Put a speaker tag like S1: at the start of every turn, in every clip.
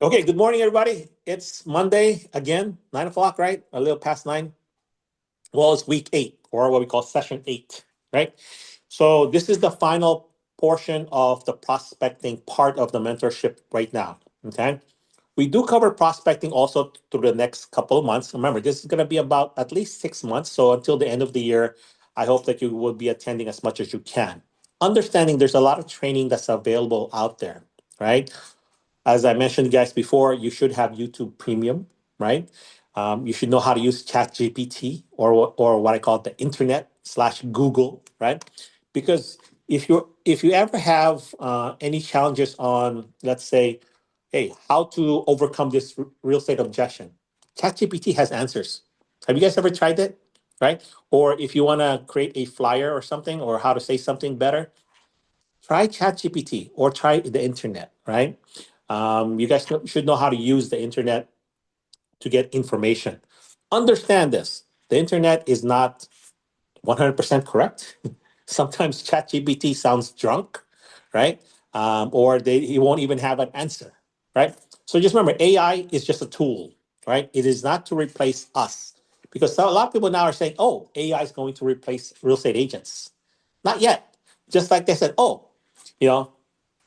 S1: Okay, good morning, everybody. It's Monday again, 9 o'clock, right? A little past nine. Well, it's week eight, or what we call session eight, right? So, this is the final portion of the prospecting part of the mentorship right now. Okay. We do cover prospecting also through the next couple of months. Remember, this is going to be about at least 6 months. So, until the end of the year, I hope that you will be attending as much as you can. Understanding there's a lot of training that's available out there, right? As I mentioned, guys, before, you should have YouTube Premium, right? You should know how to use ChatGPT or what I call the internet slash Google, right? Because if you ever have any challenges on, let's say, hey, how to overcome this real estate objection, ChatGPT has answers. Have you guys ever tried it? Right? Or if you want to create a flyer or something, or how to say something better, try ChatGPT or try the internet, right? You guys should know how to use the internet to get information. Understand this: the internet is not 100% correct. Sometimes ChatGPT sounds drunk, right? Or he won't even have an answer, right? So just remember, AI is just a tool, right? It is not to replace us, because a lot of people now are saying, "Oh, AI is going to replace real estate agents." Not yet. Just like they said, "Oh, you know,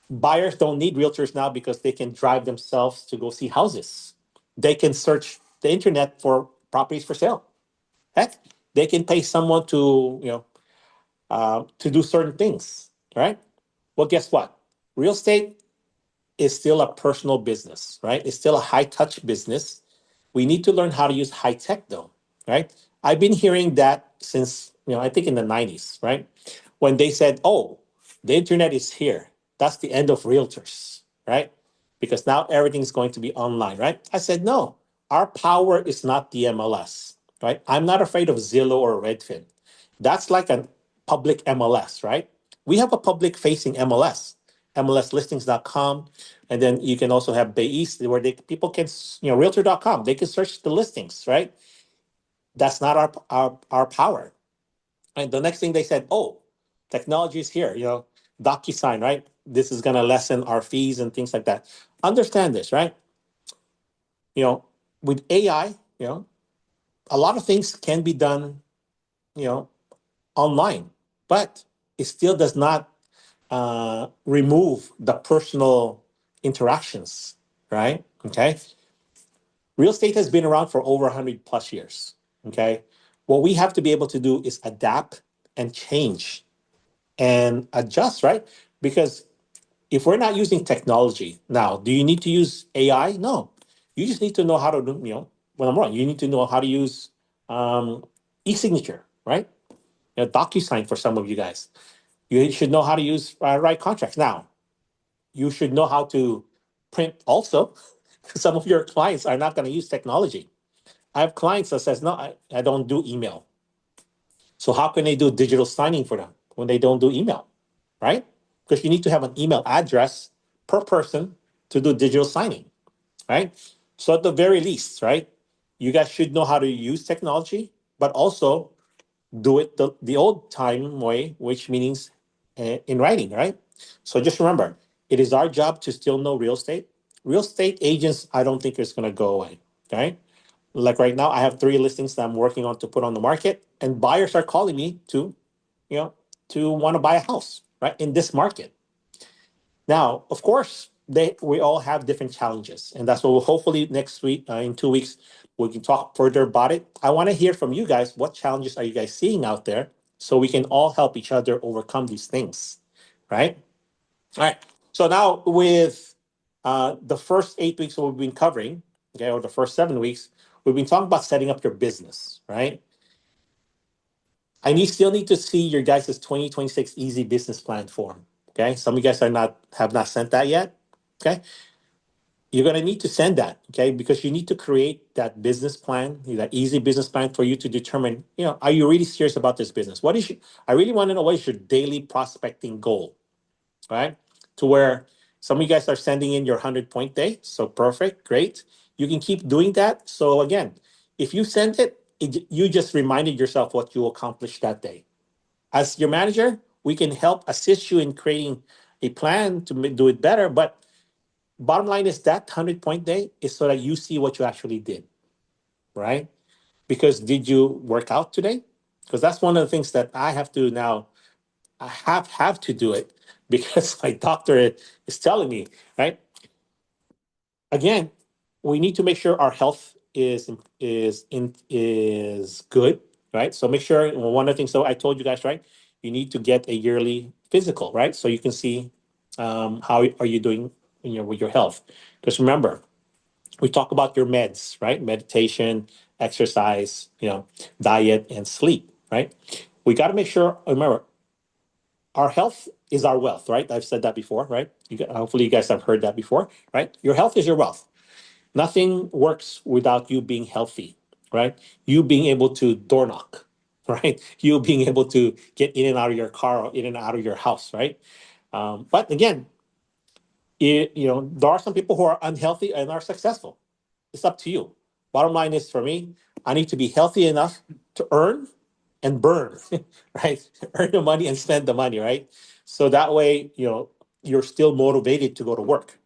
S1: buyers don't need realtors now because they can drive themselves to go see houses. They can search the internet for properties for sale. Heck, they can pay someone to do certain things, right? Well, guess what? Real estate is still a personal business, right? It's still a high touch business. We need to learn how to use high tech, though, right? I've been hearing that since, I think in the 90s, right? When they said, "Oh, the internet is here. That's the end of realtors," right? Because now everything's going to be online, right? I said, no, our power is not the MLS, right? I'm not afraid of Zillow or Redfin. That's like a public MLS, right? We have a public facing MLS, MLSlistings.com. And then you can also have Bay East, where people can, Realtor.com, they can search the listings, right? That's not our power. And the next thing they said, "Oh, technology is here, DocuSign, right? This is going to lessen our fees and things like that." Understand this, right? You know, with AI, a lot of things can be done, you know, online, but it still does not remove the personal interactions, right? Okay. Real estate has been around for over 100 plus years. Okay. What we have to be able to do is adapt and change and adjust, right? Because if we're not using technology now, do you need to use AI? No. You just need to know how to do, when I'm wrong, you need to know how to use um, e-signature, right? DocuSign for some of you guys. You should know how to use write contracts. Now, you should know how to print also. Some of your clients are not going to use technology. I have clients that says, "No, I don't do email." So how can they do digital signing for them when they don't do email, right? Because you need to have an email address per person to do digital signing, right? So at the very least, right, you guys should know how to use technology, but also do it the old time way, which means in writing, right? So just remember, it is our job to still know real estate. Real estate agents, I don't think it's going to go away, okay? Like right now, I have 3 listings that I'm working on to put on the market, and buyers are calling me you know, to want to buy a house, right, in this market. Now, of course, we all have different challenges, and that's what we'll hopefully next week, in 2 weeks, we can talk further about it. I want to hear from you guys. What challenges are you guys seeing out there, so we can all help each other overcome these things, right? All right. So now with the first 8 weeks that we've been covering, okay, or the first 7 weeks, we've been talking about setting up your business, right? Still need to see your guys' 2026 easy business plan form. Okay. Some of you guys have not sent that yet. Okay. You're gonna need to send that, okay, because you need to create that business plan, that easy business plan for you to determine, are you really serious about this business? I really want to know, what is your daily prospecting goal, right? To where some of you guys are sending in your 100 point day. So perfect, great. You can keep doing that. So again, if you send you just reminded yourself what you accomplished that day. As your manager, we can help assist you in creating a plan to do it better. But Bottom line is that 100-point day is so that you see what you actually did, right? Because did you work out today? Because that's one of the things that I have to now. I have to do it because my doctor is telling me, right? Again, we need to make sure our health is good, right? So make sure, well, one of the things. So I told you guys, right? You need to get a yearly physical, right? So you can see how are you doing, with your health. Because remember, we talk about your meds, right? Meditation, exercise, diet, and sleep, right? We got to make sure. Remember, our health is our wealth, right? I've said that before, right? Hopefully, you guys have heard that before, right? Your health is your wealth. Nothing works without you being healthy, right? You being able to door knock, right? You being able to get in and out of your car or in and out of your house, right? But again, there are some people who are unhealthy and are successful. It's up to you. Bottom line is for me, I need to be healthy enough to earn and burn, right? Earn the money and spend the money, right? So that way, you're still motivated to go to work,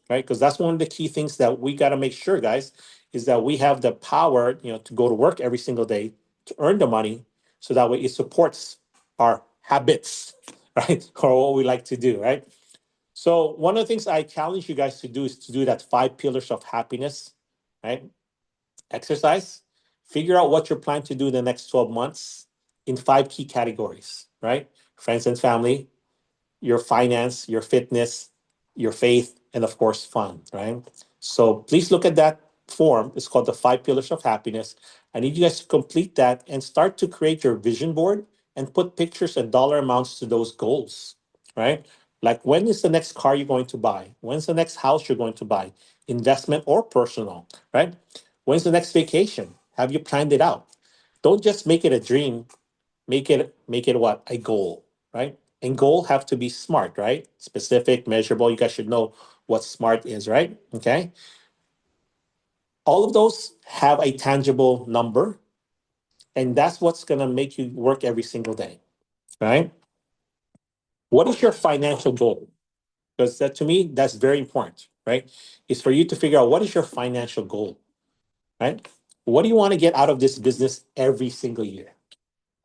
S1: right? Because that's one of the key things that we got to make sure, guys, is that we have the power, to go to work every single day to earn the money, so that way it supports our habits, right? Or what we like to do, right? So one of the things I challenge you guys to do is to do that 5 pillars of happiness, right? Exercise. Figure out what you're planning to do in the next 12 months in 5 key categories, right? Friends and family, your finance, your fitness, your faith, and of course, fun, right? So please look at that form. It's called the 5 Pillars of Happiness. I need you guys to complete that and start to create your vision board and put pictures and dollar amounts to those goals, right? Like, when is the next car you're going to buy? When's the next house you're going to buy? Investment or personal, right? When's the next vacation? Have you planned it out? Don't just make it a dream, make it what? A goal, right? And goal have to be smart, right? Specific, measurable. You guys should know what smart is, right? Okay. All of those have a tangible number, and that's what's going to make you work every single day, right? What is your financial goal? Because that, to me, that's very important, right? Is for you to figure out what is your financial goal, right? What do you want to get out of this business every single year?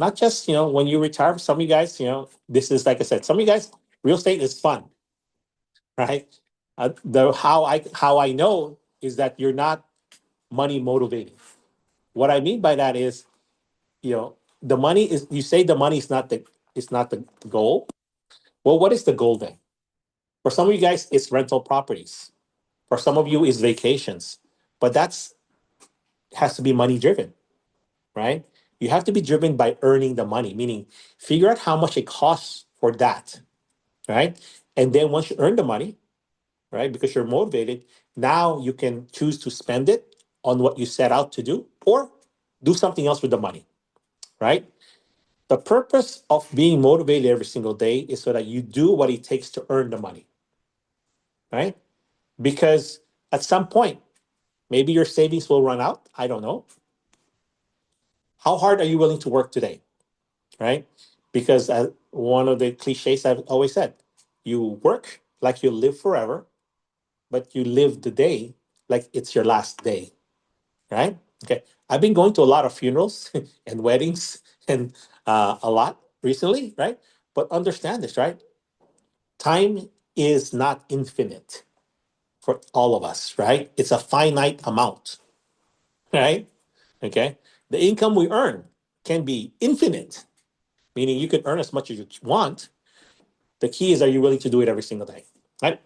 S1: Not just, when you retire. Some of you guys, this is, like I said, some of you guys, real estate is fun, right? The how I know is that you're not money motivated. What I mean by that is, the money is, you say the money is not the goal. Well, what is the goal then? For some of you guys, it's rental properties. For some of you, it's vacations. But that's has to be money driven, right? You have to be driven by earning the money, meaning figure out how much it costs for that, right? And then once you earn the money, right, because you're motivated, now you can choose to spend it on what you set out to do, or do something else with the money, right? The purpose of being motivated every single day is so that you do what it takes to earn the money, right? Because at some point, maybe your savings will run out. I don't know. How hard are you willing to work today, right? Because one of the cliches I've always said, you work like you live forever, but you live the day like it's your last day, right? Okay. I've been going to a lot of funerals and weddings and a lot recently, right? But understand this, right? Time is not infinite for all of us, right? It's a finite amount, right? Okay. The income we earn can be infinite, meaning you can earn as much as you want. The key is, are you willing to do it every single day, right?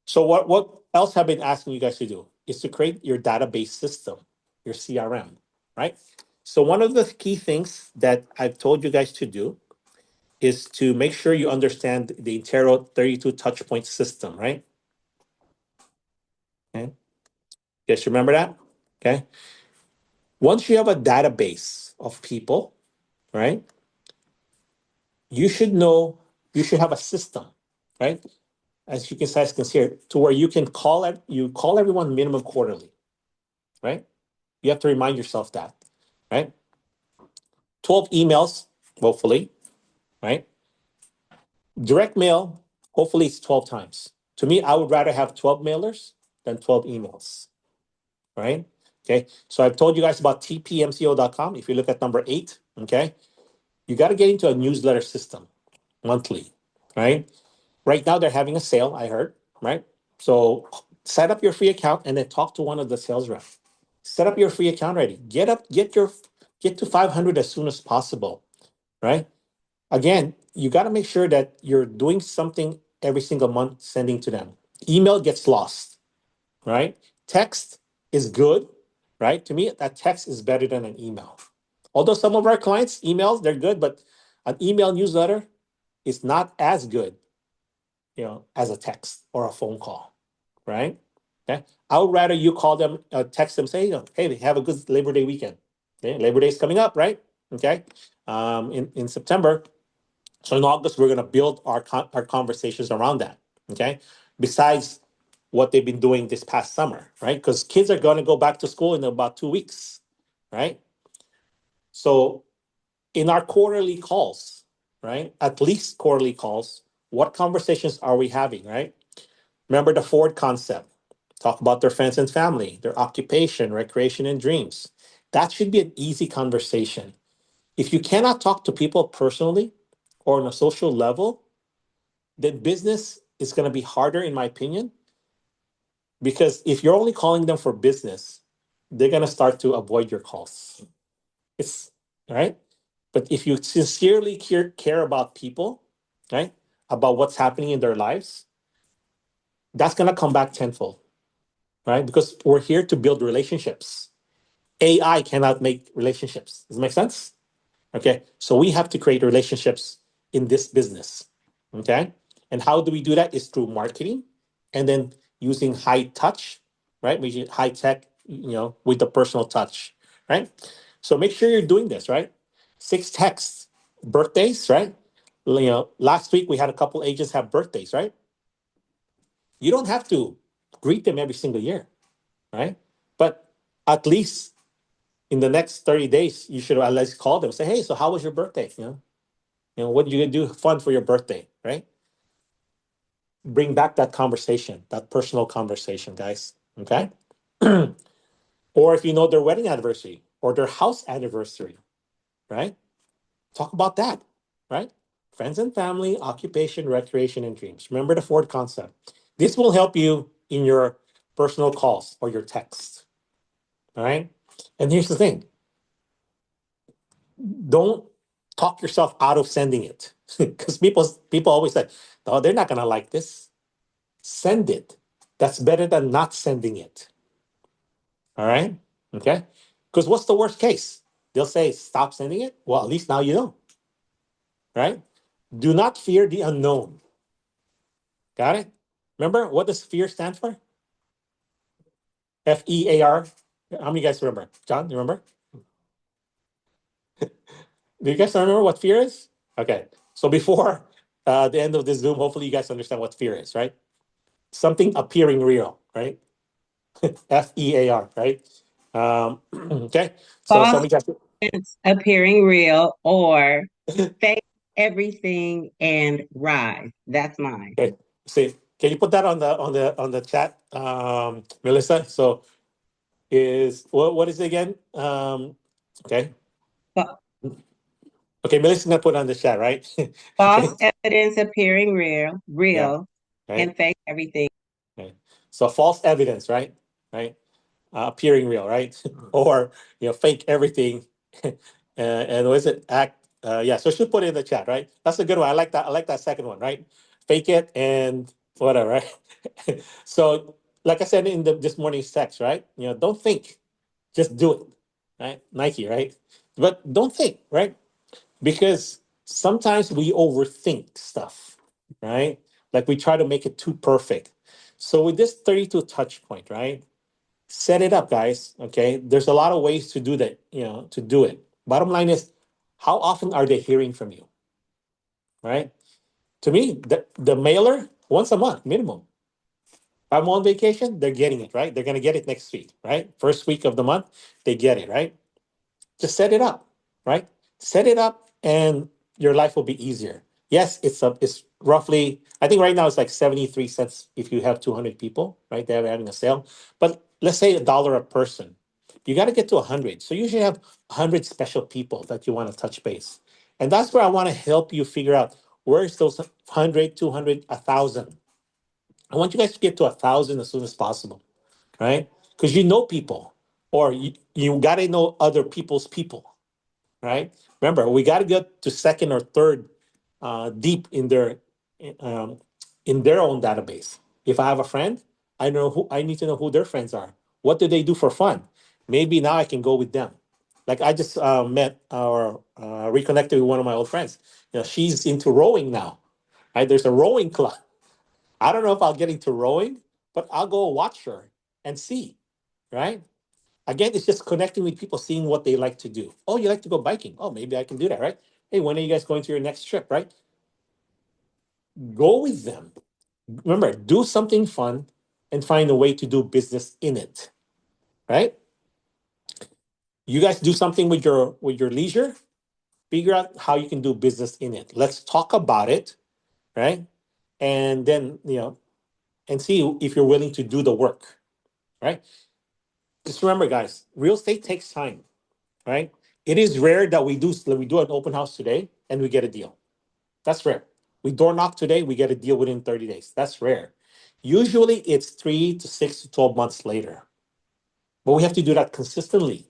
S1: So what else have I been asking you guys to do is to create your database system, your CRM, right? So one of the key things that I've told you guys to do is to make sure you understand the Intero 32 touch point system, right? Okay. You guys remember that? Okay. Once you have a database of people, right? You should know, you should have a system, right? As you guys can see here, to where you call everyone minimum quarterly, right? You have to remind yourself that, right? 12 emails, hopefully, right? Direct mail, hopefully it's 12 times. To me, I would rather have 12 mailers than 12 emails, right? Okay. So I've told you guys about tpmco.com. If you look at number 8, okay, you got to get into a newsletter system monthly, right? Right now they're having a sale, I heard, right? So set up your free account and then talk to one of the sales reps. Set up your free account already. Get to 500 as soon as possible, right? Again, you got to make sure that you're doing something every single month sending to them. Email gets lost, right? Text is good, right? To me, that text is better than an email. Although some of our clients emails, they're good, but an email newsletter is not as good, as a text or a phone call, right? Okay. I would rather you call them, text them, say, hey, have a good Labor Day weekend. Okay? Labor Day is coming up, right? Okay. In September. So in August, we're going to build our conversations around that. Okay. Besides what they've been doing this past summer, right? Because kids are going to go back to school in about 2 weeks, right? So in our quarterly calls, right? At least quarterly calls, what conversations are we having, right? Remember the Ford concept. Talk about their friends and family, their occupation, recreation, and dreams. That should be an easy conversation. If you cannot talk to people personally or on a social level, then business is going to be harder, in my opinion, because if you're only calling them for business, they're going to start to avoid your calls. It's right. But if you sincerely care about people, right, about what's happening in their lives, that's going to come back tenfold, right? Because we're here to build relationships. AI cannot make relationships. Does it make sense? Okay. So we have to create relationships in this business. Okay. And how do we do that? Is through marketing and then using high touch, right? Using high tech, with the personal touch, right? So make sure you're doing this, right? 6 texts, birthdays, right? Last week we had a couple agents have birthdays, right? You don't have to greet them every single year, right? But at least in the next 30 days, you should at least call them, say, hey, so how was your birthday? What did you do fun for your birthday, right? Bring back that conversation, that personal conversation, guys. Okay. Or if you know their wedding anniversary or their house anniversary, right? Talk about that, right? Friends and family, occupation, recreation, and dreams. Remember the Ford concept. This will help you in your personal calls or your texts. All right. And here's the thing, don't talk yourself out of sending it because people always say, oh, they're not going to like this. Send it. That's better than not sending it. All right. Okay. Because what's the worst case? They'll say, stop sending it. Well, at least now you know. Right. Do not fear the unknown. Got it? Remember, what does fear stand for? FEAR. How many guys remember? John, you remember? Do you guys remember what fear is? Okay. So before the end of this Zoom, hopefully you guys understand what fear is, right? Something appearing real, right? FEAR, right? Okay. So
S2: False
S1: somebody got
S2: evidence appearing real or fake everything and rise. That's mine.
S1: okay. See, can you put that on the chat, Melissa? So is what is it again? Okay.
S2: Fa-
S1: Okay, Melissa's gonna put it on the chat, right?
S2: False
S1: Okay.
S2: evidence appearing real,
S1: Yeah.
S2: real,
S1: Right.
S2: and fake everything.
S1: Okay. So false evidence, right? Right. Appearing real, right? Or fake everything. And what is it? Act. Yeah. So she'll put it in the chat, right? That's a good one. I like that. I like that second one, right? Fake it and whatever, right? So, like I said in this morning's text, right? Don't think, just do it, right? Nike, right? But don't think, right? Because sometimes we overthink stuff, right? Like we try to make it too perfect. So with this 32 touch point, right? Set it up, guys. Okay. There's a lot of ways to do that, to do it. Bottom line is, how often are they hearing from you? Right? To me, the mailer, once a month minimum. If I'm on vacation, they're getting it, right? They're gonna get it next week, right? First week of the month, they get it, right? Just set it up, right? Set it up and your life will be easier. Yes, it's roughly, I think right now it's like 73 cents if you have 200 people, right? They're having a sale. But let's say $1 a person. You got to get to 100. So you should have 100 special people that you want to touch base. And that's where I want to help you figure out where's those 100, 200, 1,000. I want you guys to get to 1,000 as soon as possible, right? Because you know people, or you got to know other people's people, right? Remember, we got to get to second or third deep um, in their own database. If I have a friend, I need to know who their friends are. What do they do for fun? Maybe now I can go with them. Like I just met or reconnected with one of my old friends. She's into rowing now. Right? There's a rowing club. I don't know if I'll get into rowing, but I'll go watch her and see. Right? Again, it's just connecting with people, seeing what they like to do. Oh, you like to go biking? Oh, maybe I can do that, right? Hey, when are you guys going to your next trip, right? Go with them. Remember, do something fun and find a way to do business in it, right? You guys do something with your leisure, figure out how you can do business in it. Let's talk about it, right? And then, and see if you're willing to do the work, right? Just remember, guys, real estate takes time, right? It is rare that we do an open house today and we get a deal. That's rare. We door knock today, we get a deal within 30 days. That's rare. Usually it's 3 to 6 to 12 months later. But we have to do that consistently,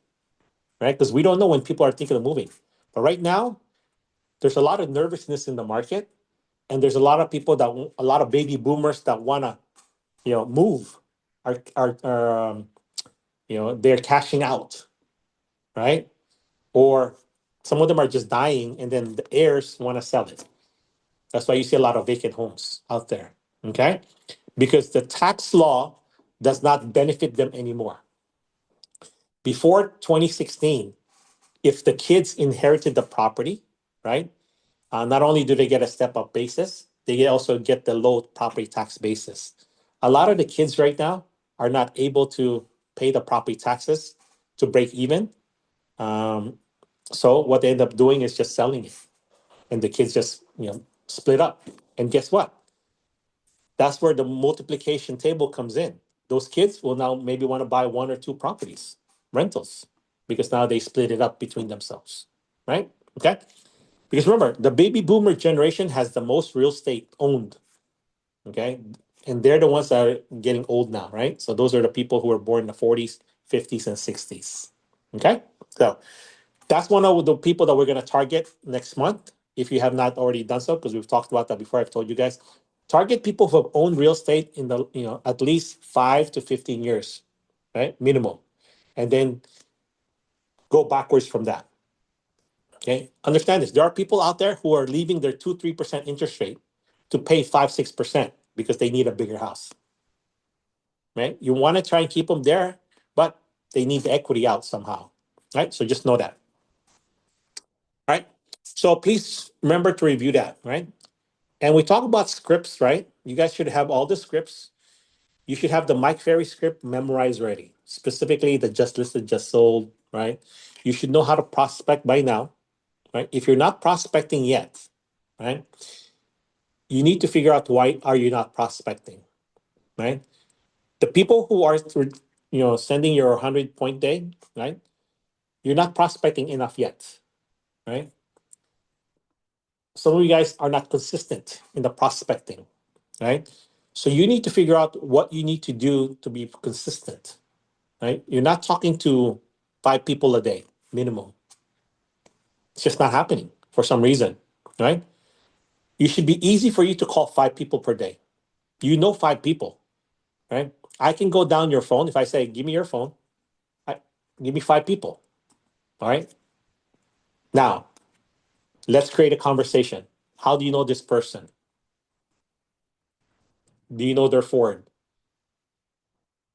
S1: right? Because we don't know when people are thinking of moving. But right now, there's a lot of nervousness in the market, and there's a lot of people a lot of baby boomers that wanna, move. They're cashing out, right? Or some of them are just dying, and then the heirs want to sell it. That's why you see a lot of vacant homes out there. Okay, because the tax law does not benefit them anymore. Before 2016, if the kids inherited the property, right? Not only do they get a step up basis, they also get the low property tax basis. A lot of the kids right now are not able to pay the property taxes to break even. Um, so what they end up doing is just selling it, and the kids just split up. And guess what? That's where the multiplication table comes in. Those kids will now maybe want to buy one or two properties, rentals, because now they split it up between themselves, right? Okay. Because remember, the baby boomer generation has the most real estate owned. Okay. And they're the ones that are getting old now, right? So those are the people who were born in the 40s, 50s, and 60s. Okay. So that's one of the people that we're going to target next month. If you have not already done so, because we've talked about that before, I've told you guys, target people who have owned real estate in the, at least 5 to 15 years, right? Minimum. And then go backwards from that. Okay. Understand this. There are people out there who are leaving their 2, 3% interest rate to pay 5, 6% because they need a bigger house. Right? You want to try and keep them there, but they need the equity out somehow. Right? So just know that. Right? So please remember to review that, right? And we talk about scripts, right? You guys should have all the scripts. You should have the Mike Ferry script memorized ready, specifically the just listed, just sold, right? You should know how to prospect by now, right? If you're not prospecting yet, right? You need to figure out why are you not prospecting, right? The people who are sending your 100 point day, right? You're not prospecting enough yet, right? Some of you guys are not consistent in the prospecting, right? So you need to figure out what you need to do to be consistent, right? You're not talking to 5 people a day minimum. It's just not happening for some reason, right? You should be easy for you to call 5 people per day. You know 5 people, right? I can go down your phone if I say, "Give me your phone." I, Give me 5 people. All right. Now let's create a conversation. How do you know this person? Do you know their Ford?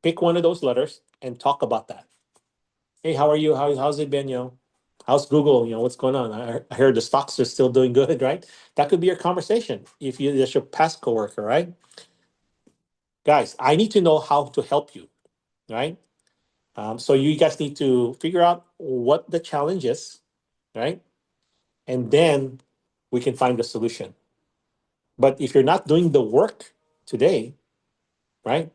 S1: Pick one of those letters and talk about that. Hey, how are you? How's it been? How's Google? What's going on? I heard the stocks are still doing good, right? That could be your conversation. If that's your past coworker, right? Guys, I need to know how to help you, right? So you guys need to figure out what the challenge is, right? And then we can find the solution. But if you're not doing the work today, right?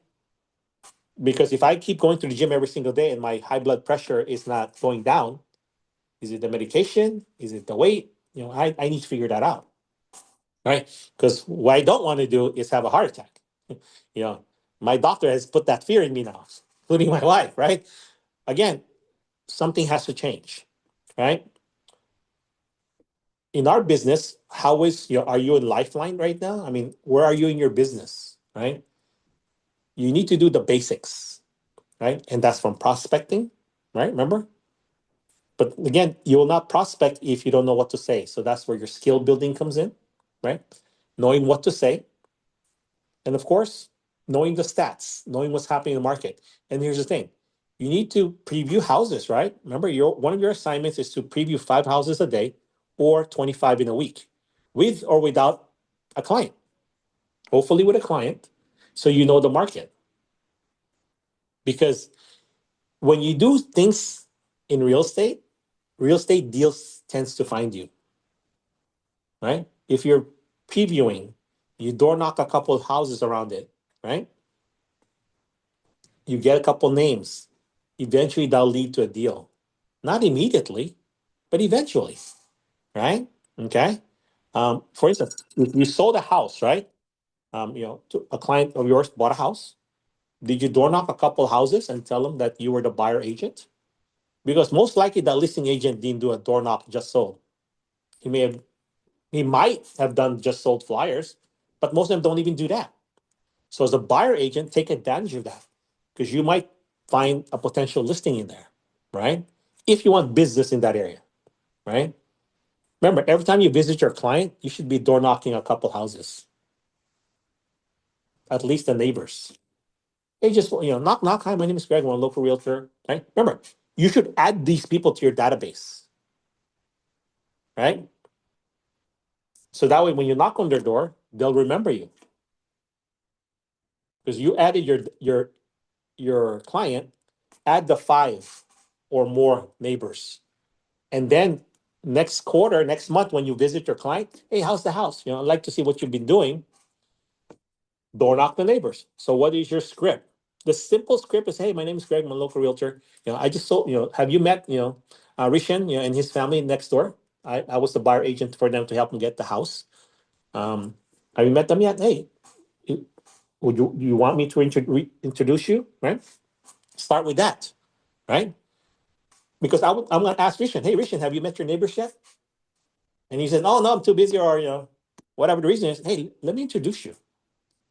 S1: Because if I keep going to the gym every single day and my high blood pressure is not going down, is it the medication? Is it the weight? I need to figure that out, right? Because what I don't want to do is have a heart attack. you know, my doctor has put that fear in me now, including my wife, right? Again, something has to change, right? In our business, how is are you in Lifeline right now? I mean, where are you in your business, right? You need to do the basics, right? And that's from prospecting, right? Remember? But again, you will not prospect if you don't know what to say. So that's where your skill building comes in, right? Knowing what to say. And of course, knowing the stats, knowing what's happening in the market. And here's the thing. You need to preview houses, right? Remember, one of your assignments is to preview 5 houses a day or 25 in a week, with or without a client. Hopefully with a client, so you know the market. Because when you do things in real estate deals tends to find you, right? If you're previewing, you door knock a couple of houses around it, right? You get a couple names. Eventually, that'll lead to a deal. Not immediately, but eventually, right? Okay. For instance, if you sold a house, right? To a client of yours bought a house. Did you door knock a couple houses and tell them that you were the buyer agent? Because most likely that listing agent didn't do a door knock, just sold. He may have, he might have done just sold flyers, but most of them don't even do that. So as a buyer agent, take advantage of that because you might find a potential listing in there, right? If you want business in that area, right? Remember, every time you visit your client, you should be door knocking a couple houses, at least the neighbors. Hey, just knock knock. Hi, my name is Greg. I'm a local realtor. Right? Remember, you should add these people to your database, right? So that way, when you knock on their door, they'll remember you because you added your client. Add the 5 or more neighbors, and then next quarter, next month, when you visit your client, hey, how's the house? I'd like to see what you've been doing. Door knock the neighbors. So what is your script? The simple script is, hey, my name is Greg, I'm a local realtor. I just sold, have you met, Rishan, and his family next door? I was the buyer agent for them to help them get the house. Have you met them yet? Hey, would you want me to introduce you? Right? Start with that, right? Because I'm going to ask Rishan, hey, Rishan, have you met your neighbors yet? And he says, oh, no, I'm too busy, or, whatever the reason is. Hey, let me introduce you.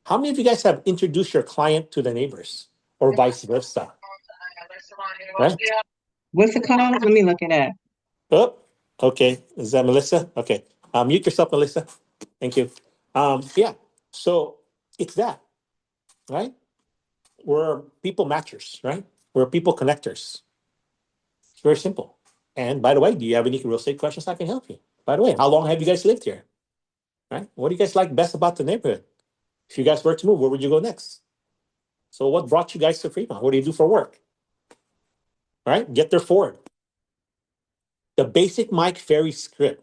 S1: How many of you guys have introduced your client to the neighbors or vice versa? Right?
S2: What's it called? Let me look it up.
S1: Oh, okay. Is that Melissa? Okay. Mute yourself, Melissa. Thank you. Yeah. So it's that, right? We're people matchers, right? We're people connectors. It's very simple. And by the way, do you have any real estate questions I can help you? By the way, how long have you guys lived here? Right? What do you guys like best about the neighborhood? If you guys were to move, where would you go next? So what brought you guys to Fremont? What do you do for work? Right? Get there forward. The basic Mike Ferry script.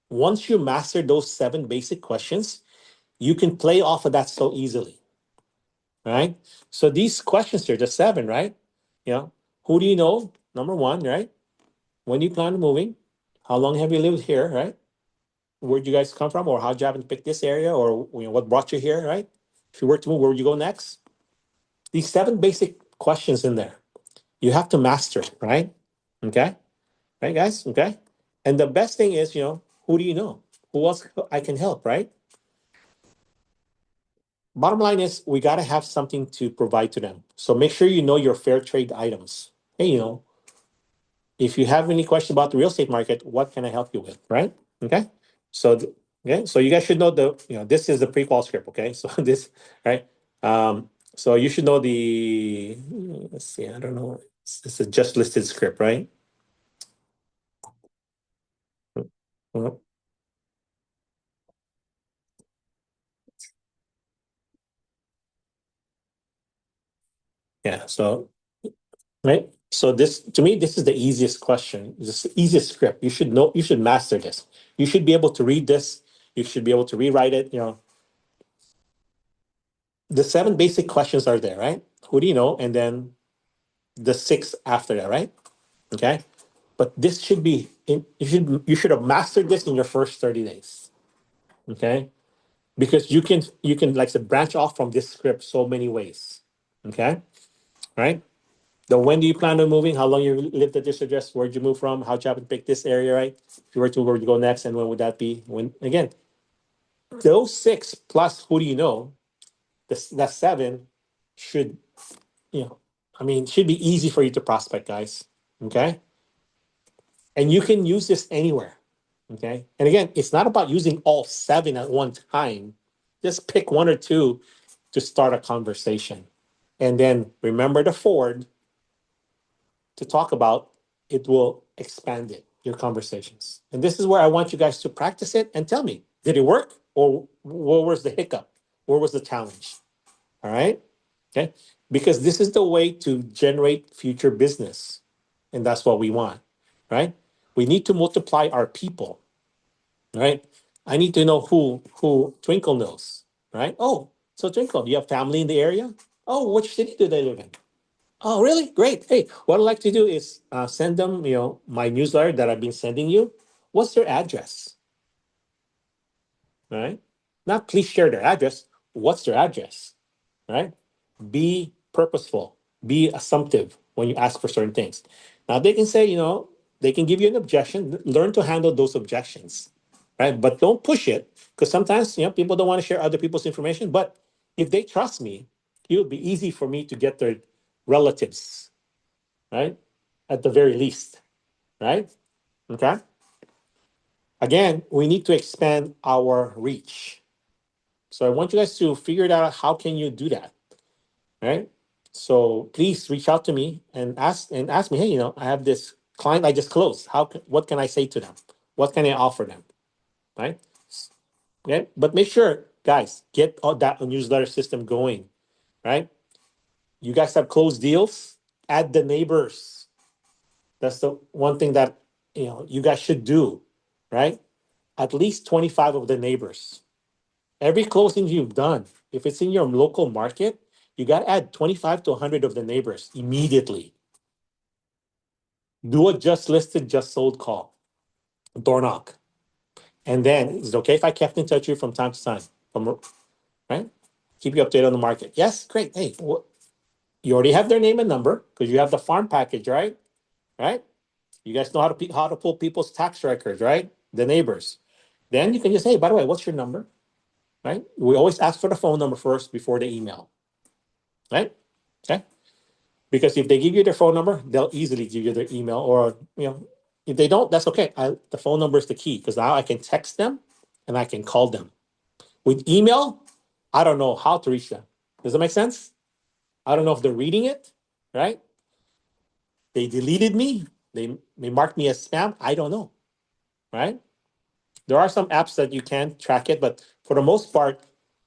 S1: Once you master those 7 basic questions, you can play off of that so easily. Right? So these questions here, the 7, right? Who do you know? Number 1, right? When do you plan on moving? How long have you lived here, right? Where'd you guys come from, or how'd you happen to pick this area, or what brought you here, right? If you were to move, where would you go next? These 7 basic questions in there. You have to master it, right? Okay. Right, guys? Okay. And the best thing is, who do you know? Who else I can help, right? Bottom line is we got to have something to provide to them. So make sure you know your fair trade items. Hey, if you have any question about the real estate market, what can I help you with, right? Okay. So, okay. So you guys should know this is the pre-qual script, okay? So this, right? So you should know let's see, I don't know. It's a just listed script, right? Well, yeah. So, right. So this, to me, this is the easiest question. This is the easiest script. You should know. You should master this. You should be able to read this. You should be able to rewrite it. the 7 basic questions are there, right? Who do you know? And then the 6 after that, right? Okay. But this should be you should have mastered this in your first 30 days. Okay. Because you can like I said, branch off from this script so many ways. Okay. Right. The when do you plan on moving? How long you lived at this address? Where'd you move from? How'd you happen to pick this area, right? If you were to where would you go next, and when would that be? When again, those 6 plus who do you know? That 7 should, I mean, should be easy for you to prospect, guys. Okay. And you can use this anywhere. Okay. And again, it's not about using all 7 at one time. Just pick 1 or 2 to start a conversation. And then remember the forward to talk about, it will expand it, your conversations. And this is where I want you guys to practice it and tell me, did it work? Or where was the hiccup? Where was the challenge? All right. Okay. Because this is the way to generate future business. And that's what we want. Right. We need to multiply our people. Right. I need to know who Twinkle knows. Right. Oh, so Twinkle, do you have family in the area? Oh, which city do they live in? Oh, really? Great. Hey, what I'd like to do is send them, my newsletter that I've been sending you. What's their address? Right? Not please share their address. What's their address? Right? Be purposeful. Be assumptive when you ask for certain things. Now they can say, they can give you an objection. Learn to handle those objections, right? But don't push it because sometimes, people don't want to share other people's information. But if they trust me, it would be easy for me to get their relatives, right? At the very least, right? Okay. Again, we need to expand our reach. So I want you guys to figure it out. How can you do that? Right. So please reach out to me and ask me, hey, I have this client I just closed. What can I say to them? What can I offer them? Right. Okay. But make sure, guys, get all that newsletter system going. Right. You guys have closed deals. Add the neighbors. That's the one thing that you guys should do, right? At least 25 of the neighbors. Every closing you've done, if it's in your local market, you got to add 25 to 100 of the neighbors immediately. Do a just listed, just sold call, door knock. And then, is it okay if I kept in touch with you from time to time? Right? Keep you updated on the market. Yes, great. Hey, you already have their name and number because you have the farm package, right? Right? You guys know how to pull people's tax records, right? The neighbors. Then you can just, hey, by the way, what's your number? Right? We always ask for the phone number first before the email. Right? Okay. Because if they give you their phone number, they'll easily give you their email. Or, if they don't, that's okay. The phone number is the key because now I can text them and I can call them. With email, I don't know how to reach them. Does that make sense? I don't know if they're reading it, right? They deleted me. They marked me as spam. I don't know, right? There are some apps that you can track it, but for the most part,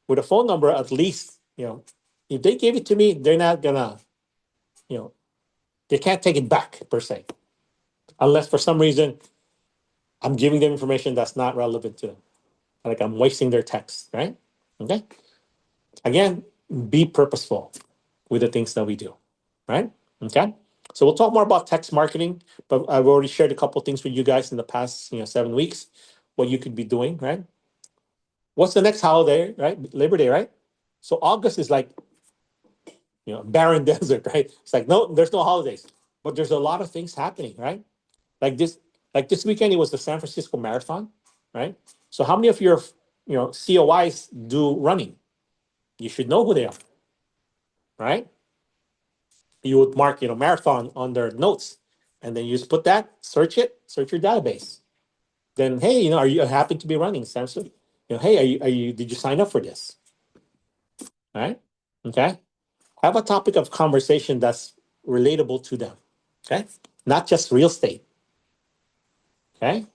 S1: with a phone number, at least, if they gave it to me, they're not gonna, you know, they can't take it back per se, unless for some reason I'm giving them information that's not relevant to them. Like I'm wasting their text, right? Okay. Again, be purposeful with the things that we do, right? Okay. So we'll talk more about text marketing, but I've already shared a couple things with you guys in the past, 7 weeks, what you could be doing, right? What's the next holiday, right? Labor Day, right? So August is like, barren desert, right? It's like, no, there's no holidays, but there's a lot of things happening, right? Like this weekend, it was the San Francisco Marathon, right? So how many of your, COIs do running? You should know who they are, right? You would mark, marathon on their notes, and then you just put that, search your database. Then, hey, are you happy to be running Samsung? Hey, did you sign up for this? All right. Okay. Have a topic of conversation that's relatable to them. Okay. Not just real estate. Okay.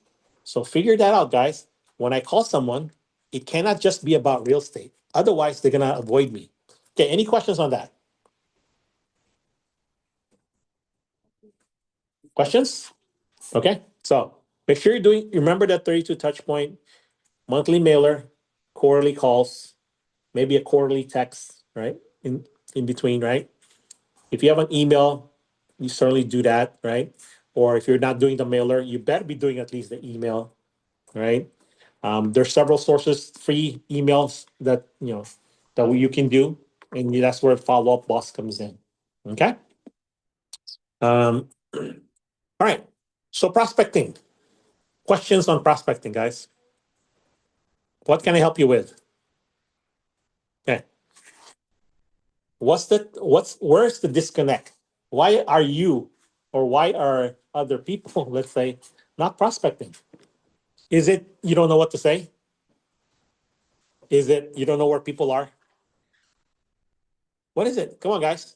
S1: So figure that out, guys. When I call someone, it cannot just be about real estate. Otherwise, they're going to avoid me. Okay. Any questions on that? Questions? Okay. So make sure remember that 32 touch point, monthly mailer, quarterly calls, maybe a quarterly text, right? In between, right? If you have an email, you certainly do that, right? Or if you're not doing the mailer, you better be doing at least the email, right? There's several sources, free emails that that you can do, and that's where Follow Up Boss comes in. Okay. All right. So prospecting. Questions on prospecting, guys. What can I help you with? Okay. Where's the disconnect? Why are you or why are other people, let's say, not prospecting? Is it you don't know what to say? Is it you don't know where people are? What is it? Come on, guys.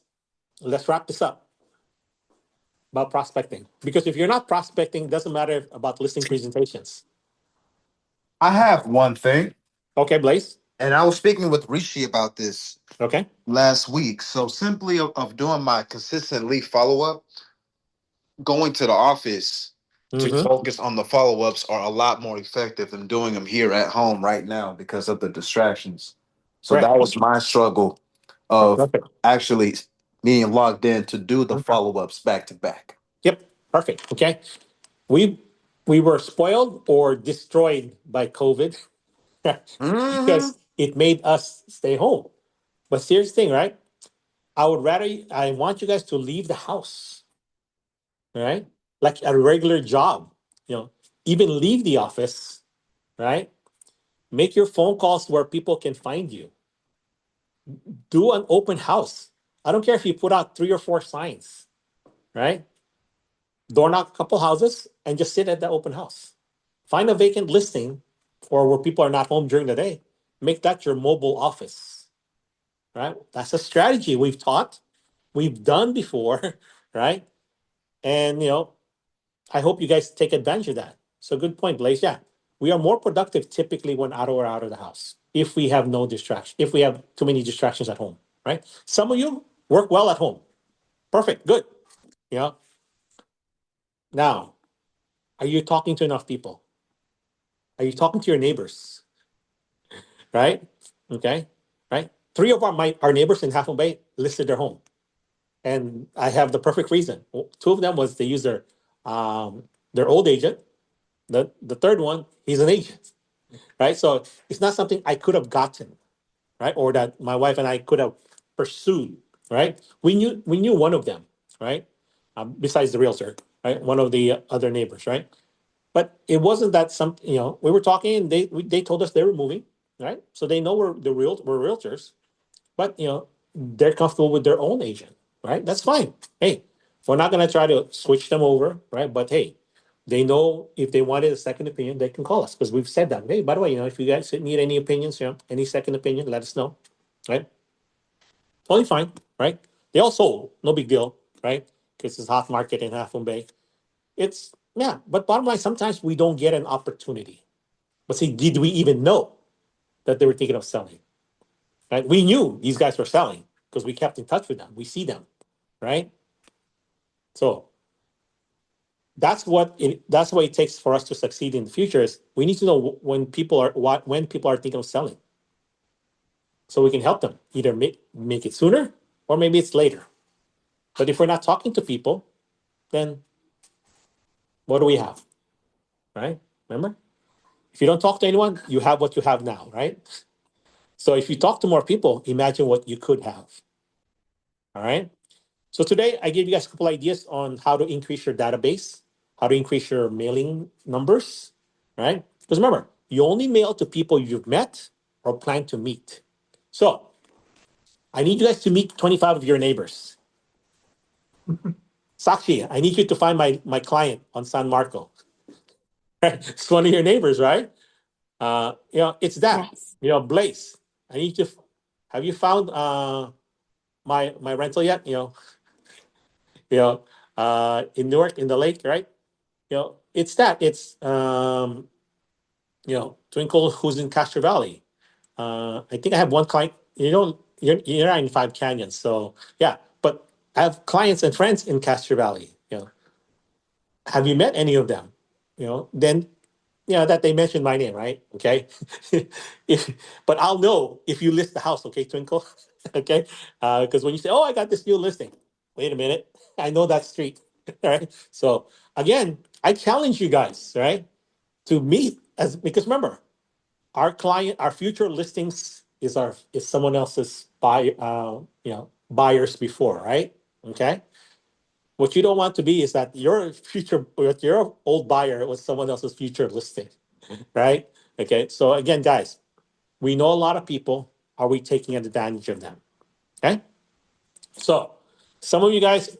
S1: Let's wrap this up about prospecting. Because if you're not prospecting, it doesn't matter about listing presentations.
S3: I have one thing,
S1: Okay, Blaze.
S3: and I was speaking with Rishi about this
S1: Okay.
S3: last week. So simply of doing my consistent lead follow up, going to the office to
S1: Mm-hmm.
S3: focus on the follow ups are a lot more effective than doing them here at home right now because of the distractions. So
S1: Correct.
S3: that was my struggle
S1: Oh,
S3: of
S1: perfect.
S3: actually being logged in to do the
S1: Mhm.
S3: follow ups back to back.
S1: Yep. Perfect. Okay. We we were spoiled or destroyed by COVID
S3: Hmm.
S1: because it made us stay home. But here's the thing, right? I want you guys to leave the house, right? Like a regular job, you know, even leave the office, right? Make your phone calls where people can find you. Do an open house. I don't care if you put out 3 or 4 signs, right? Door knock a couple houses and just sit at the open house. Find a vacant listing or where people are not home during the day. Make that your mobile office, right? That's a strategy we've taught, we've done before, right? And I hope you guys take advantage of that. So good point, Blaze. Yeah, we are more productive typically when we're out of the house. If we have no distraction, if we have too many distractions at home, right? Some of you work well at home. Perfect, good. You know. Now, are you talking to enough people? Are you talking to your neighbors? Right? Okay. Right. Three of our neighbors in Half Moon Bay listed their home, and I have the perfect reason. Two of them was they use their old agent. The third one, he's an agent. Right. So it's not something I could have gotten, right, or that my wife and I could have pursued. Right. We knew one of them. Right. Besides the realtor, right, one of the other neighbors. Right. But it wasn't that we were talking and they told us they were moving, right? So they know we're realtors, but they're comfortable with their own agent, right? That's fine. Hey, we're not gonna try to switch them over, right? But hey, they know if they wanted a second opinion, they can call us because we've said that. Hey, by the way, if you guys need any opinions, any second opinion, let us know, right? Totally fine, right? They all sold, no big deal, right? Because it's hot market in Half Moon Bay. It's yeah, but bottom line, sometimes we don't get an opportunity. But see, did we even know that they were thinking of selling? Right? We knew these guys were selling because we kept in touch with them. We see them, right? So that's what it takes for us to succeed in the future. Is we need to know when people are thinking of selling, so we can help them either make it sooner or maybe it's later. But if we're not talking to people, then what do we have, right? Remember, if you don't talk to anyone, you have what you have now, right? So if you talk to more people, imagine what you could have. All right. So today I gave you guys a couple ideas on how to increase your database, how to increase your mailing numbers, right? Because remember, you only mail to people you've met or plan to meet. So I need you guys to meet 25 of your neighbors. Sakshi, I need you to find my client on San Marco. It's one of your neighbors, right? It's that.
S2: Yes.
S1: Blaze, I need to. Have you found my rental yet? You know, in Newark, in the lake, right? It's that. It's Twinkle, who's in Castro Valley. I think I have one client. You're not in Five Canyons, so yeah. But I have clients and friends in Castro Valley. Have you met any of them? Then that they mentioned my name, right? Okay. if, but I'll know if you list the house, okay, Twinkle. Okay, because when you say, "Oh, I got this new listing," wait a minute, I know that street. All right. So again, I challenge you guys, right, to meet as because remember, our client, our future listings is someone else's buyers before, right? Okay. What you don't want to be is that your old buyer was someone else's future listing, right? Okay. So again, guys, we know a lot of people. Are we taking advantage of them? Okay. So some of you guys,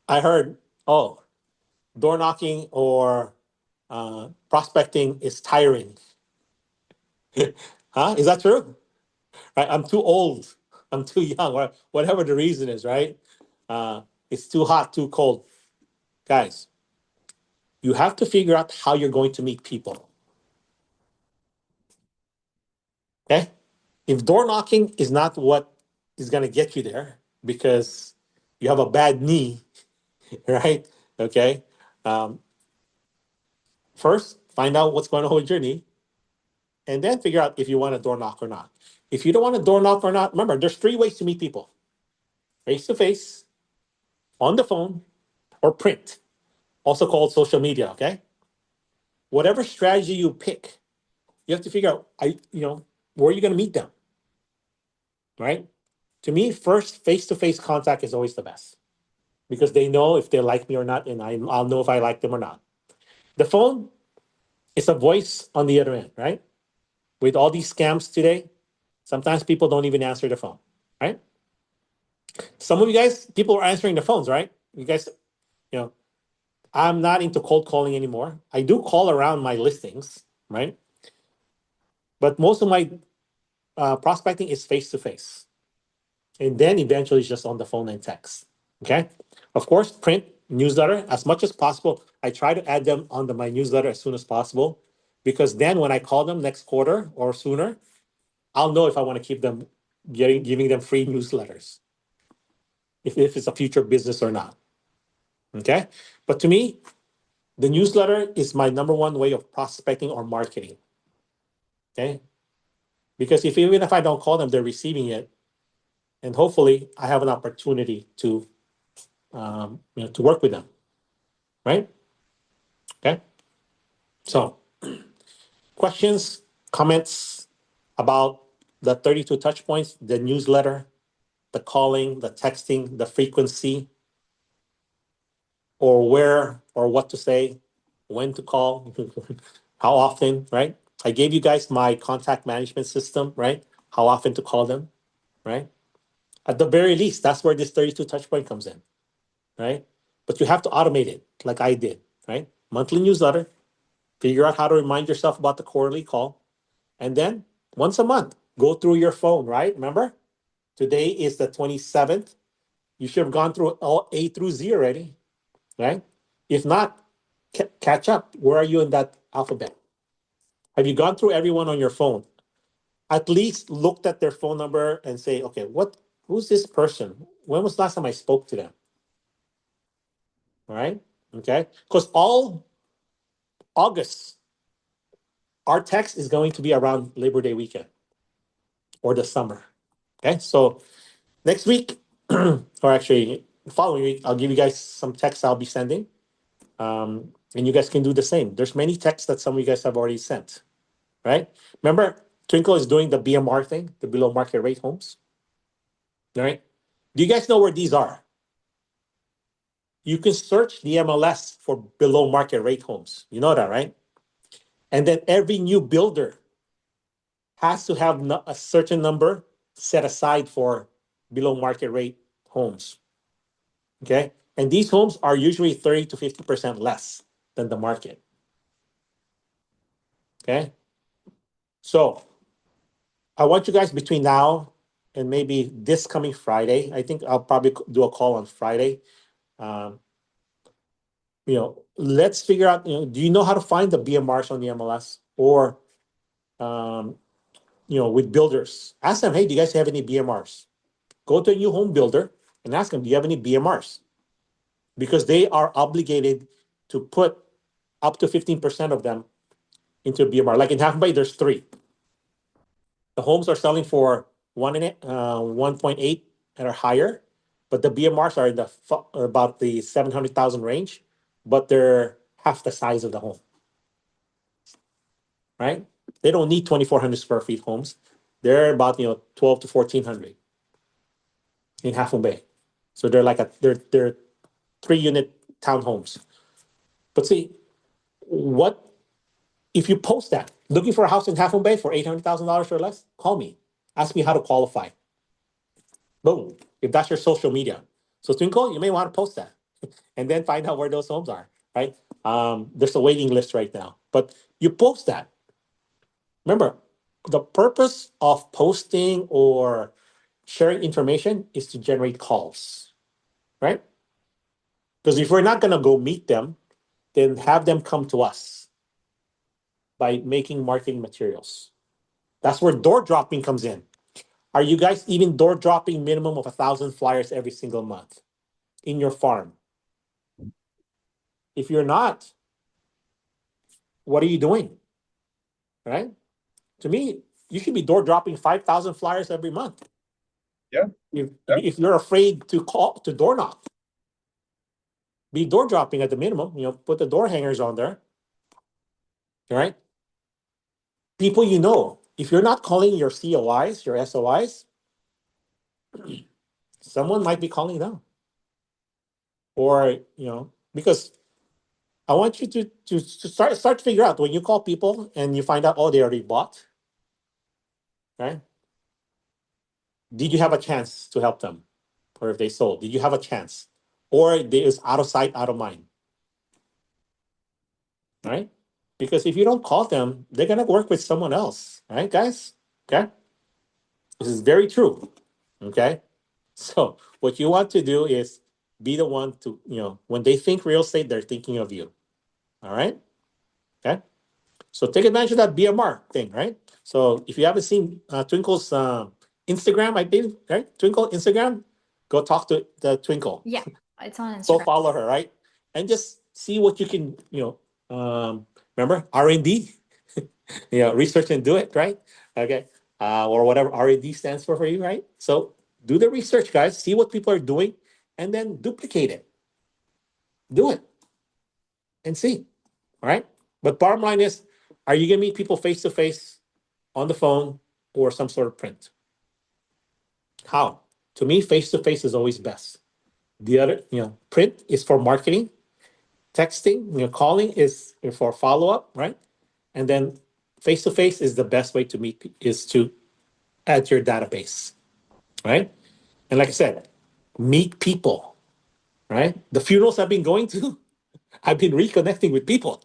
S1: I heard, oh, door knocking or prospecting is tiring. Huh? Is that true? Right? I'm too old. I'm too young, or whatever the reason is, right? Uh, it's too hot, too cold. Guys, you have to figure out how you're going to meet people. Okay? If door knocking is not what is going to get you there because you have a bad knee, right? Okay. Um, First, find out what's going on with your knee and then figure out if you want a door knock or not. If you don't want a door knock or not, remember, there's three ways to meet people: face to face, on the phone, or print, also called social media. Okay. Whatever strategy you pick, you have to figure out, where are you going to meet them, right? To me, first face to face contact is always the best because they know if they like me or not, and I'll know if I like them or not. The phone is a voice on the other end, right? With all these scams today, sometimes people don't even answer the phone, right? Some of you guys, people are answering the phones, right? You guys, you know, I'm not into cold calling anymore. I do call around my listings, right? But most of my prospecting is face to face. And then eventually it's just on the phone and text. Okay. Of course, print, newsletter, as much as possible. I try to add them onto my newsletter as soon as possible because then when I call them next quarter or sooner, I'll know if I want to keep them giving them free newsletters, if it's a future business or not. Okay. But to me, the newsletter is my number one way of prospecting or marketing. Okay. Because even if I don't call them, they're receiving it. And hopefully I have an opportunity to work with them. Right. Okay. So questions, comments about the 32 touch points, the newsletter, the calling, the texting, the frequency, or where or what to say, when to call, how often, right? I gave you guys my contact management system, right? How often to call them, right? At the very least, that's where this 32 touch point comes in, right? But you have to automate it like I did, right? Monthly newsletter, figure out how to remind yourself about the quarterly call. And then once a month, go through your phone, right? Remember, today is the 27th. You should have gone through all A through Z already, right? If not, catch up. Where are you in that alphabet? Have you gone through everyone on your phone? At least looked at their phone number and say, okay, who's this person? When was the last time I spoke to them? All right. Okay. Because all August, our text is going to be around Labor Day weekend or the summer. Okay. So next week, or actually following week, I'll give you guys some texts I'll be sending. And you guys can do the same. There's many texts that some of you guys have already sent, right? Remember, Twinkle is doing the BMR thing, the below market rate homes. All right. Do you guys know where these are? You can search the MLS for below market rate homes. You know that, right? And then every new builder has to have a certain number set aside for below market rate homes. Okay. And these homes are usually 30 to 50% less than the market. Okay. So I want you guys between now and maybe this coming Friday. I think I'll probably do a call on Friday. Um, let's figure out, do you know how to find the BMRs on the MLS or, um, with builders? Ask them, hey, do you guys have any BMRs? Go to a new home builder and ask them, do you have any BMRs? Because they are obligated to put up to 15% of them into a BMR. Like in Half Bay, there's three. The homes are selling for 1.8 and are higher, but the BMRs are in about the 700,000 range, but they're half the size of the home, right? They don't need 2,400 square feet homes. They're about 12 to 1,400 in Half Moon Bay. So they're like they're 3-unit townhomes. But see, what if you post that looking for a house in Half Moon Bay for $800,000 or less? Call me. Ask me how to qualify. Boom. If that's your social media. So Twinkle, you may want to post that and then find out where those homes are, right? There's a waiting list right now, but you post that. Remember, the purpose of posting or sharing information is to generate calls, right? Because if we're not going to go meet them, then have them come to us by making marketing materials. That's where door dropping comes in. Are you guys even door dropping minimum of 1,000 flyers every single month in your farm? If you're not, what are you doing? Right? To me, you should be door dropping 5,000 flyers every month.
S4: Yeah.
S1: If you're afraid to call to door knock, be door dropping at the minimum. Put the door hangers on there. All right. People you know. If you're not calling your COIs, your SOIs, someone might be calling them. Or because I want you to start to figure out when you call people and you find out, oh, they already bought, right? Did you have a chance to help them? Or if they sold, did you have a chance? Or they is out of sight, out of mind. Right? Because if you don't call them, they're gonna work with someone else, right, guys? Okay. This is very true. Okay. So what you want to do is be the one to, when they think real estate, they're thinking of you. All right. Okay. So take advantage of that BMR thing, right? So if you haven't seen Twinkle's Instagram, I think, right? Twinkle Instagram, go talk to the Twinkle.
S5: Yeah, it's on
S1: Go
S5: Instagram.
S1: follow her, right? And just see what you can, remember R&D, research and do it, right? Okay. Or whatever R&D stands for you, right? So do the research, guys. See what people are doing, and then duplicate it. Do it, and see. All right. But bottom line is, are you gonna meet people face to face, on the phone, or some sort of print? How? To me, face to face is always best. The other, print is for marketing. Texting, calling is for follow up, right? And then face to face is the best way to meet, is to add to your database, right? And like I said, meet people, right? The funerals I've been going to, I've been reconnecting with people.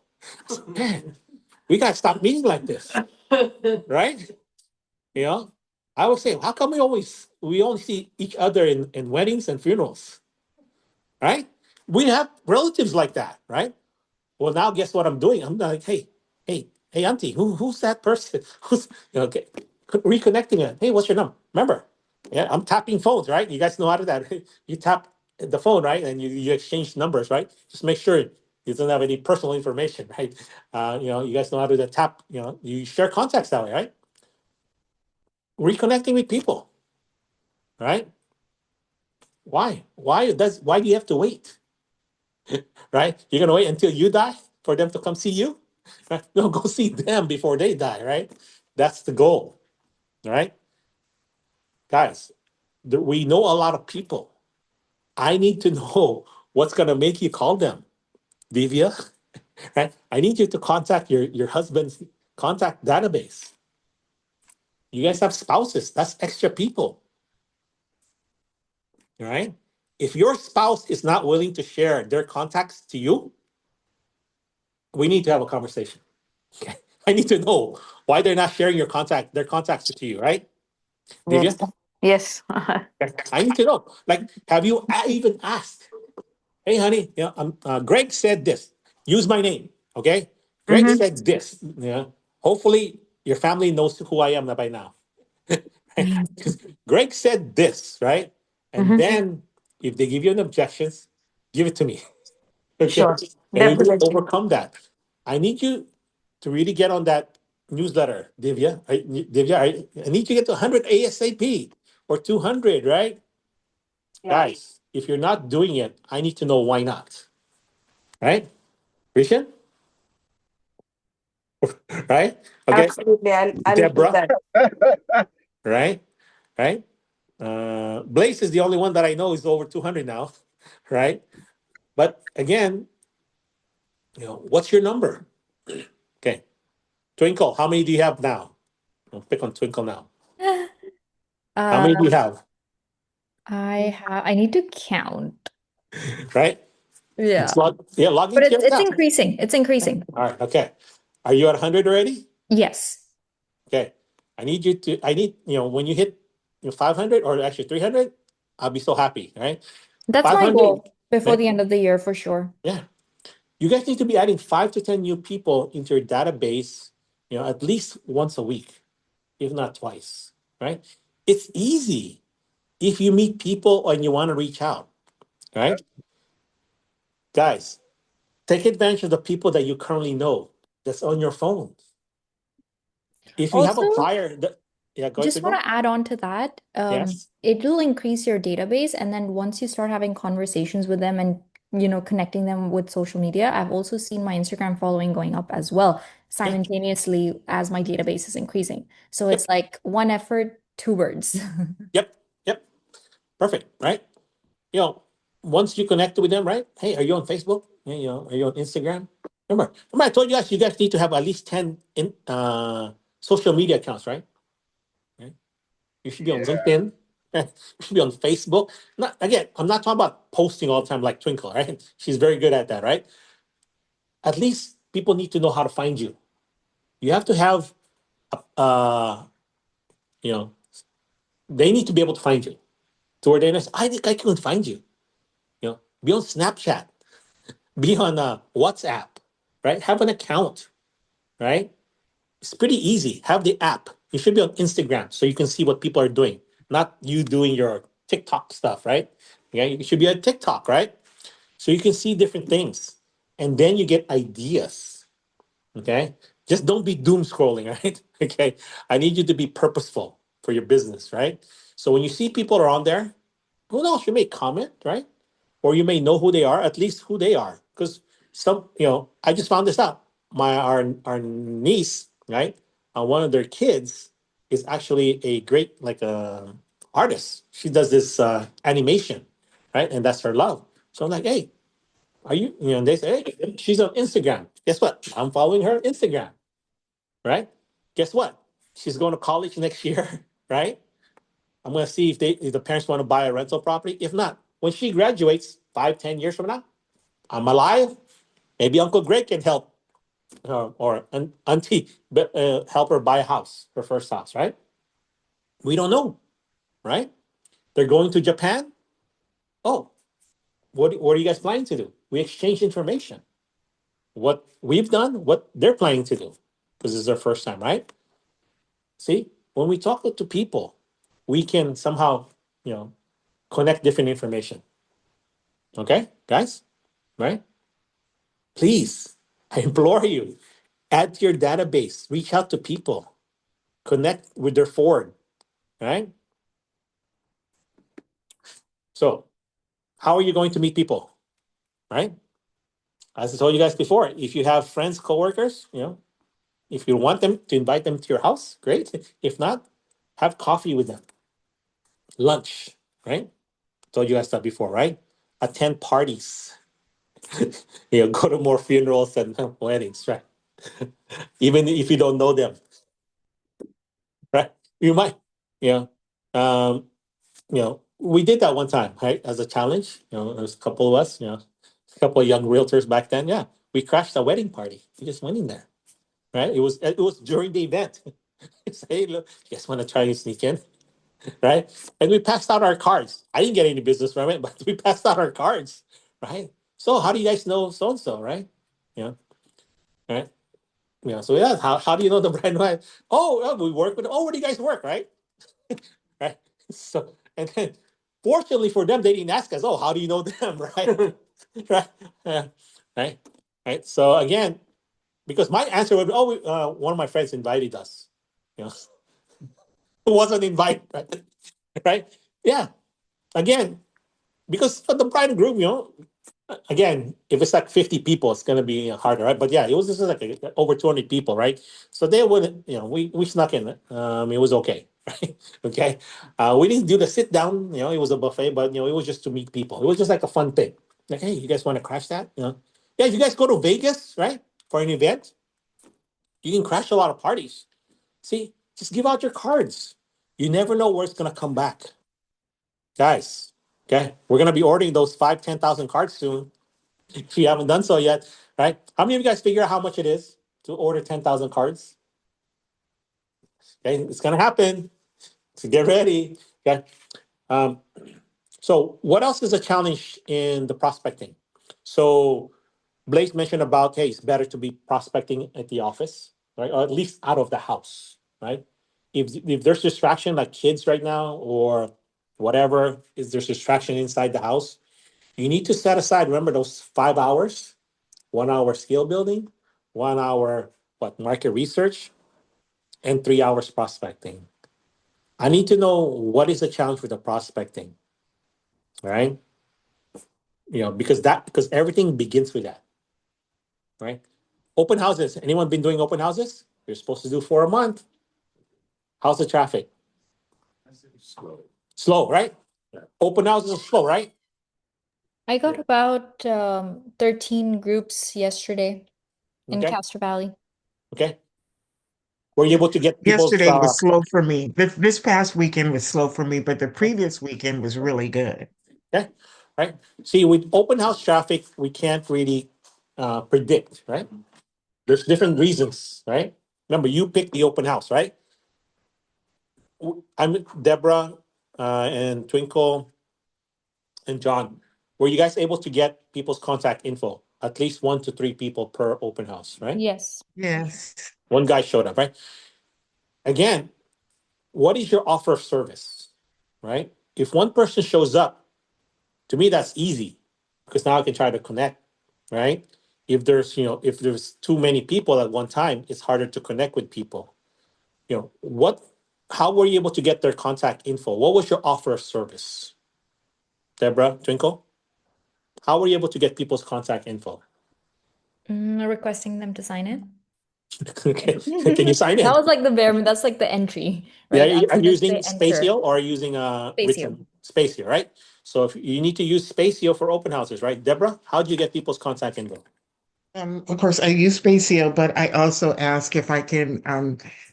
S1: Man, we gotta stop meeting like this, right? I would say, how come we only see each other in weddings and funerals, right? We have relatives like that, right? Well, now guess what I'm doing? I'm like, hey, auntie, who's that person? Who's okay? Reconnecting it. Hey, what's your number? Remember? Yeah, I'm tapping phones, right? You guys know how to do that. You tap the phone, right? And you exchange numbers, right? Just make sure you don't have any personal information, right? You guys know how to do the tap, you share contacts that way, right? Reconnecting with people, right? Why? Why do you have to wait? Right? You're gonna wait until you die for them to come see you? Right? No, go see them before they die, right? That's the goal. Right? Guys, we know a lot of people. I need to know what's gonna make you call them. Divya, right? I need you to contact your husband's contact database. You guys have spouses, that's extra people. Right? If your spouse is not willing to share their contacts to you, we need to have a conversation. Okay. I need to know why they're not sharing their contacts to you, right?
S5: Yes.
S1: Divya?
S5: Yes.
S1: I need to know. Like, have you even asked? Hey, honey, Greg said this. Use my name, okay? Greg
S5: Mhm.
S1: said this. Yeah. Hopefully, your family knows who I am by now. Because Greg said this, right? And
S5: Mhm.
S1: then, if they give you an objections, give it to me. Okay.
S5: Sure.
S1: And we will
S5: Definitely.
S1: overcome that. I need you to really get on that newsletter, Divya. I need to get to 100 ASAP or 200, right? Guys, if you're not doing it, I need to know why not, right? Rishan, right? Okay,
S2: Absolutely. I'll do
S1: Deborah,
S2: that.
S1: right? Right? Blaze is the only one that I know is over 200 now, right? But again, what's your number? Okay, Twinkle, how many do you have now? I'll pick on Twinkle now. How
S5: Uh,
S1: many do you have?
S5: I need to count.
S1: Right?
S5: Yeah.
S1: Log
S5: But
S1: into your
S5: it's
S1: account.
S5: increasing. It's increasing.
S1: All right, okay. Are you at 100 already?
S5: Yes.
S1: Okay. I need, when you hit 500 or actually 300, I'll be so happy, right?
S5: That's my
S1: 500,
S5: goal before
S1: right?
S5: the end of the year for sure.
S1: Yeah. You guys need to be adding 5 to 10 new people into your database, at least once a week, if not twice, right? It's easy if you meet people and you want to reach out, right? Guys, take advantage of the people that you currently know that's on your phone. If you have a
S5: Also,
S1: flyer, yeah, go ahead,
S5: just want
S1: Twinkle.
S5: to add on to that.
S1: Yes.
S5: It'll increase your database, and then once you start having conversations with them and connecting them with social media, I've also seen my Instagram following going up as well,
S1: Yeah.
S5: simultaneously as my database is increasing. So
S1: Yep.
S5: it's like one effort, two birds.
S1: Yep. Yep. Perfect. Right. You know, Once you connect with them, right? Hey, are you on Facebook? Yeah, are you on Instagram? Remember, I told you guys need to have at least 10 social media accounts, right? Right? You should be on LinkedIn. You should be on Facebook. Not again, I'm not talking about posting all the time like Twinkle, right? She's very good at that, right? At least people need to know how to find you. You have to have you know, they need to be able to find you. To where they know, I think I can find you. Be on Snapchat, be on WhatsApp, right? Have an account, right? It's pretty easy. Have the app. You should be on Instagram so you can see what people are doing, not you doing your TikTok stuff, right? Yeah, you should be on TikTok, right? So you can see different things, and then you get ideas. Okay, just don't be doom scrolling, right? Okay, I need you to be purposeful for your business, right? So when you see people are on there, who knows? You may comment, right? Or you may know who they are, at least who they are, because I just found this out. Our niece, right? One of their kids is actually a great artist. She does this animation, right? And that's her love. So I'm like, hey, are you? They say, hey, she's on Instagram. Guess what? I'm following her on Instagram, right? Guess what? She's going to college next year, right? I'm going to see if the parents want to buy a rental property. If not, when she graduates 5, 10 years from now, I'm alive. Maybe Uncle Greg can help or Auntie help her buy a house, her first house, right? We don't know, right? They're going to Japan. Oh, what are you guys planning to do? We exchange information. What we've done, what they're planning to do, because this is their first time, right? See, when we talk to people, we can somehow, you know, connect different information. Okay, guys, right? Please, I implore you, add to your database, reach out to people, connect with their Ford, right? So, how are you going to meet people, right? As I told you guys before, if you have friends, coworkers, if you want them to invite them to your house, great. If not, have coffee with them, lunch, right? Told you guys that before, right? Attend parties, go to more funerals and weddings, right? Even if you don't know them, right? You might, you know, we did that one time, right? As a challenge, there was a couple of us, a couple of young realtors back then. Yeah, we crashed a wedding party. We just went in there, right? It was during the event. Say, hey, look, you guys want to try and sneak in, right? And we passed out our cards. I didn't get any business from it, but we passed out our cards, right? So how do you guys know so and so, right? Yeah, right. Yeah. So yeah, how do you know the brand new? Oh, well, we work with. Oh, where do you guys work, right? Right. So and then, fortunately for them, they didn't ask us. Oh, how do you know them, right? Right. Yeah. Right. Right. So again, because my answer would be, oh, one of my friends invited us. You know, who wasn't invited, right? Right? Yeah. Again, because for the bride and groom, again, if it's like 50 people, it's gonna be harder, right? But yeah, it was just like over 200 people, right? So they wouldn't, we snuck in. It was okay, right? Okay. We didn't do the sit down, it was a buffet, but it was just to meet people. It was just like a fun thing. Like, hey, you guys want to crash that? Yeah, if you guys go to Vegas, right, for an event, you can crash a lot of parties. See, just give out your cards. You never know where it's gonna come back, guys. Okay, we're gonna be ordering those 10,000 cards soon. If you haven't done so yet, right? How many of you guys figure out how much it is to order 10,000 cards? Okay, it's gonna happen. So get ready. Okay. Um, so what else is a challenge in the prospecting? So Blaze mentioned about, hey, it's better to be prospecting at the office, right? Or at least out of the house, right? If there's distraction like kids right now or whatever, is there's distraction inside the house, you need to set aside, remember those 5 hours, 1 hour skill building, 1 hour market research, and 3 hours prospecting. I need to know what is the challenge with the prospecting, right? Because everything begins with that, right? Open houses. Anyone been doing open houses? You're supposed to do 4 a month. How's the traffic? Slow, right? Open houses are slow, right?
S5: I got about 13 groups yesterday in
S1: Okay.
S5: Castro Valley.
S1: Okay. Were you able to get people's
S2: Yesterday was slow for me. This past weekend was slow for me, but the previous weekend was really good.
S1: okay, right? See, with open house traffic, we can't really predict, right? There's different reasons, right? Remember, you picked the open house, right? I'm Deborah and Twinkle and John. Were you guys able to get people's contact info? At least 1 to 3 people per open house, right?
S5: Yes.
S2: Yes.
S1: One guy showed up, right? Again, what is your offer of service, right? If one person shows up, to me that's easy because now I can try to connect, right? If there's too many people at one time, it's harder to connect with people. What how were you able to get their contact info? What was your offer of service? Deborah, Twinkle, how were you able to get people's contact info?
S5: Requesting them to sign in.
S1: Okay, can you sign in?
S5: That was like the bare, that's like the entry,
S1: Yeah,
S5: right? As
S1: are
S5: soon
S1: you
S5: as
S1: using
S5: they enter.
S1: Spacio or are you using
S5: Spacio.
S1: written Spacio, right? So if you need to use Spacio for open houses, right? Deborah, how do you get people's contact info?
S2: Of course, I use Spacio, but I also ask if I can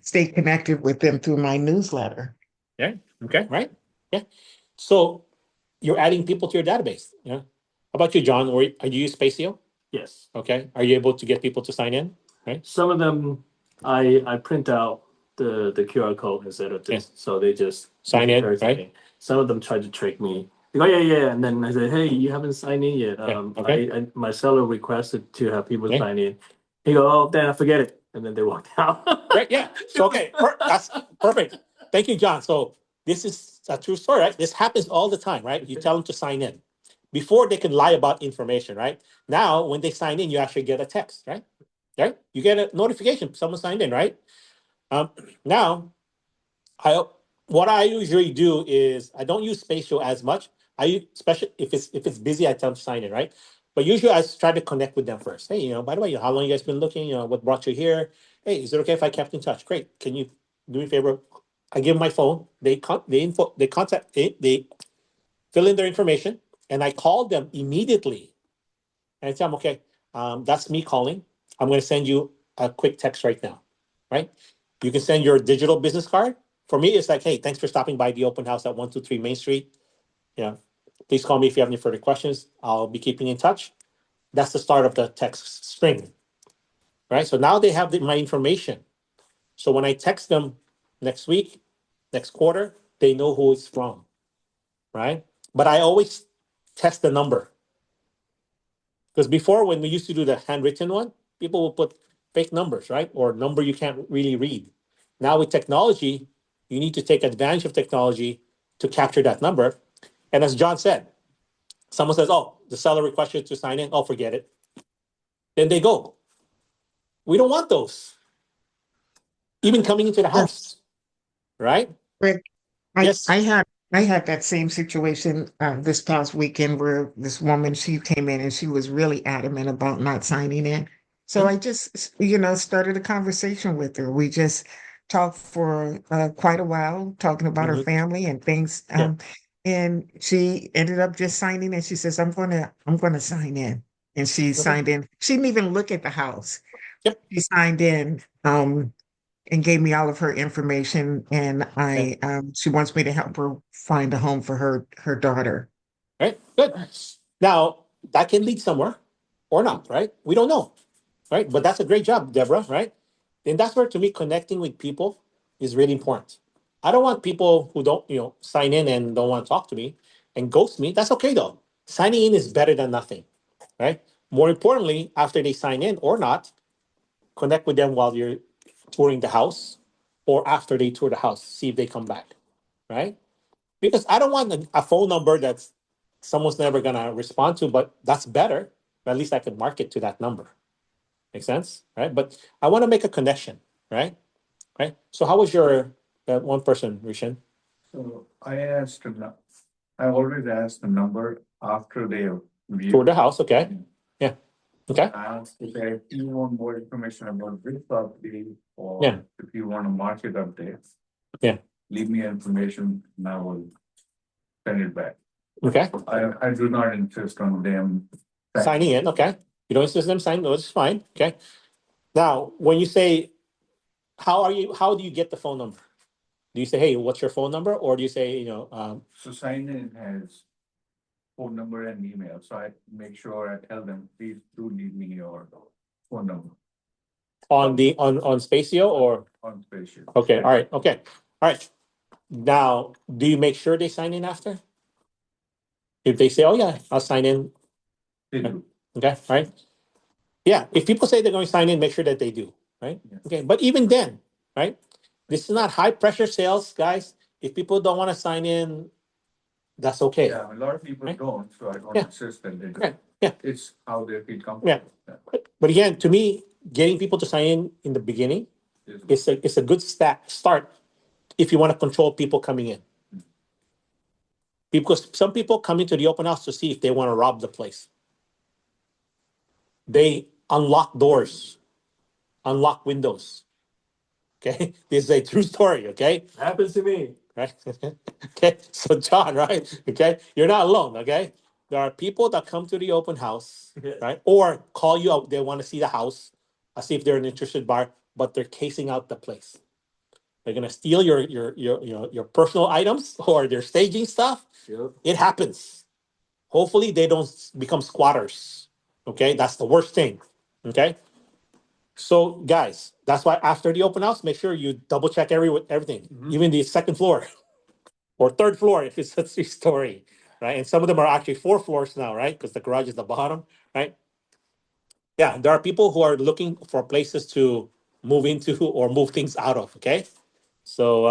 S2: stay connected with them through my newsletter.
S1: Yeah. Okay. Right. Yeah. So you're adding people to your database. Yeah. How about you, John? Or are you use Spacio?
S4: Yes.
S1: Okay. Are you able to get people to sign in? Right.
S4: Some of them, I print out the QR code instead of this, so they just
S1: Sign in,
S4: very
S1: right?
S4: signing. Some of them try to trick me. They go, yeah, yeah, and then I say, hey, you haven't signed in yet.
S1: okay.
S4: My seller requested to have people
S1: Okay.
S4: sign in. He go, oh, then I forget it, and then they walked out.
S1: Right. Yeah. So okay. That's perfect. Thank you, John. So this is a true story, right? This happens all the time, right? You tell them to sign in before they can lie about information, right? Now, when they sign in, you actually get a text, right? Right? You get a notification. Someone signed in, right? Now, I what I usually do is I don't use Spatial as much. Especially if it's busy, I tell them to sign in, right? But usually I try to connect with them first. Hey, by the way, how long you guys been looking? What brought you here? Hey, is it okay if I kept in touch? Great. Can you do me a favor? I give them my phone. They contact they fill in their information, and I call them immediately. And I tell them, okay, that's me calling. I'm going to send you a quick text right now, right? You can send your digital business card. For me, it's like, hey, thanks for stopping by the open house at 123 Main Street. Yeah, please call me if you have any further questions. I'll be keeping in touch. That's the start of the text string, right? So now they have my information. So when I text them next week, next quarter, they know who it's from, right? But I always test the number. Because before, when we used to do the handwritten one, people will put fake numbers, right? Or number you can't really read. Now with technology, you need to take advantage of technology to capture that number. And as John said, someone says, oh, the seller requests you to sign in. Oh, forget it. Then they go. We don't want those. Even coming into the house, right?
S2: Rick, I,
S1: Yes.
S2: I had that same situation this past weekend where this woman, she came in and she was really adamant about not signing in. So I just, started a conversation with her. We just talked for quite a while, talking about her
S1: Mhm.
S2: family and things.
S1: Yeah.
S2: And she ended up just signing in. She says, I'm gonna sign in. And she signed in. She didn't even look at the house.
S1: Yep.
S2: She signed in. And gave me all of her information, and she wants me to help her find a home for her daughter.
S1: Right. Good. Now that can lead somewhere or not, right? We don't know, right? But that's a great job, Deborah, right? And that's where, to me, connecting with people is really important. I don't want people who don't, sign in and don't want to talk to me and ghost me. That's okay though. Signing in is better than nothing, right? More importantly, after they sign in or not, connect with them while you're touring the house or after they tour the house, see if they come back, right? Because I don't want a phone number that's someone's never gonna respond to, but that's better. At least I can market to that number. Make sense, right? But I want to make a connection, right? Right. So how was your that one person, Rishan?
S6: So I always ask the number after they
S1: Tour
S6: view.
S1: the house, okay? Yeah. Okay.
S6: I ask if you want more information about this property
S1: Yeah.
S6: or if you want a market update.
S1: Yeah.
S6: Leave me information and I will send it back.
S1: Okay.
S6: I do not insist on them.
S1: Signing in, okay. You don't insist them signing, no, it's fine. Okay. Now, when you say how do you get the phone number? Do you say, hey, what's your phone number? Or do you say,
S6: So sign in has phone number and email, so I make sure I tell them, please do leave me your phone number
S1: on Spacio or
S6: on spaceship.
S1: okay, all right, okay. All right. Now, do you make sure they sign in after? If they say, oh yeah, I'll sign in,
S6: They do.
S1: okay, all right. Yeah, if people say they're going to sign in, make sure that they do, right?
S6: Yeah.
S1: Okay, but even then, right? This is not high pressure sales, guys. If people don't want to sign in, that's okay.
S6: Yeah, a lot of people
S1: Right.
S6: don't, so I don't
S1: Yeah.
S6: insist that they do.
S1: Yeah, yeah.
S6: It's how they feel
S1: Yeah.
S6: comfortable.
S1: But again, to me, getting people to sign in the beginning it's a good start if you want to control people coming in. Because some people come into the open house to see if they want to rob the place. They unlock doors, unlock windows. Okay, this is a true story. Okay,
S4: Happens to me.
S1: right? Okay, so John, right? Okay, you're not alone. Okay, there are people that come to the open house, right, or call you out. They want to see the house, see if they're an interested buyer, but they're casing out the place. They're gonna steal your personal items or they're staging stuff.
S4: Yep.
S1: It happens. Hopefully, they don't become squatters. Okay, that's the worst thing. Okay. So, guys, that's why after the open house, make sure you double check everything, even the second floor or third floor if it's a 3-story, right? And some of them are actually 4 floors now, right? Because the garage is the bottom, right? Yeah, there are people who are looking for places to move into or move things out of. Okay, so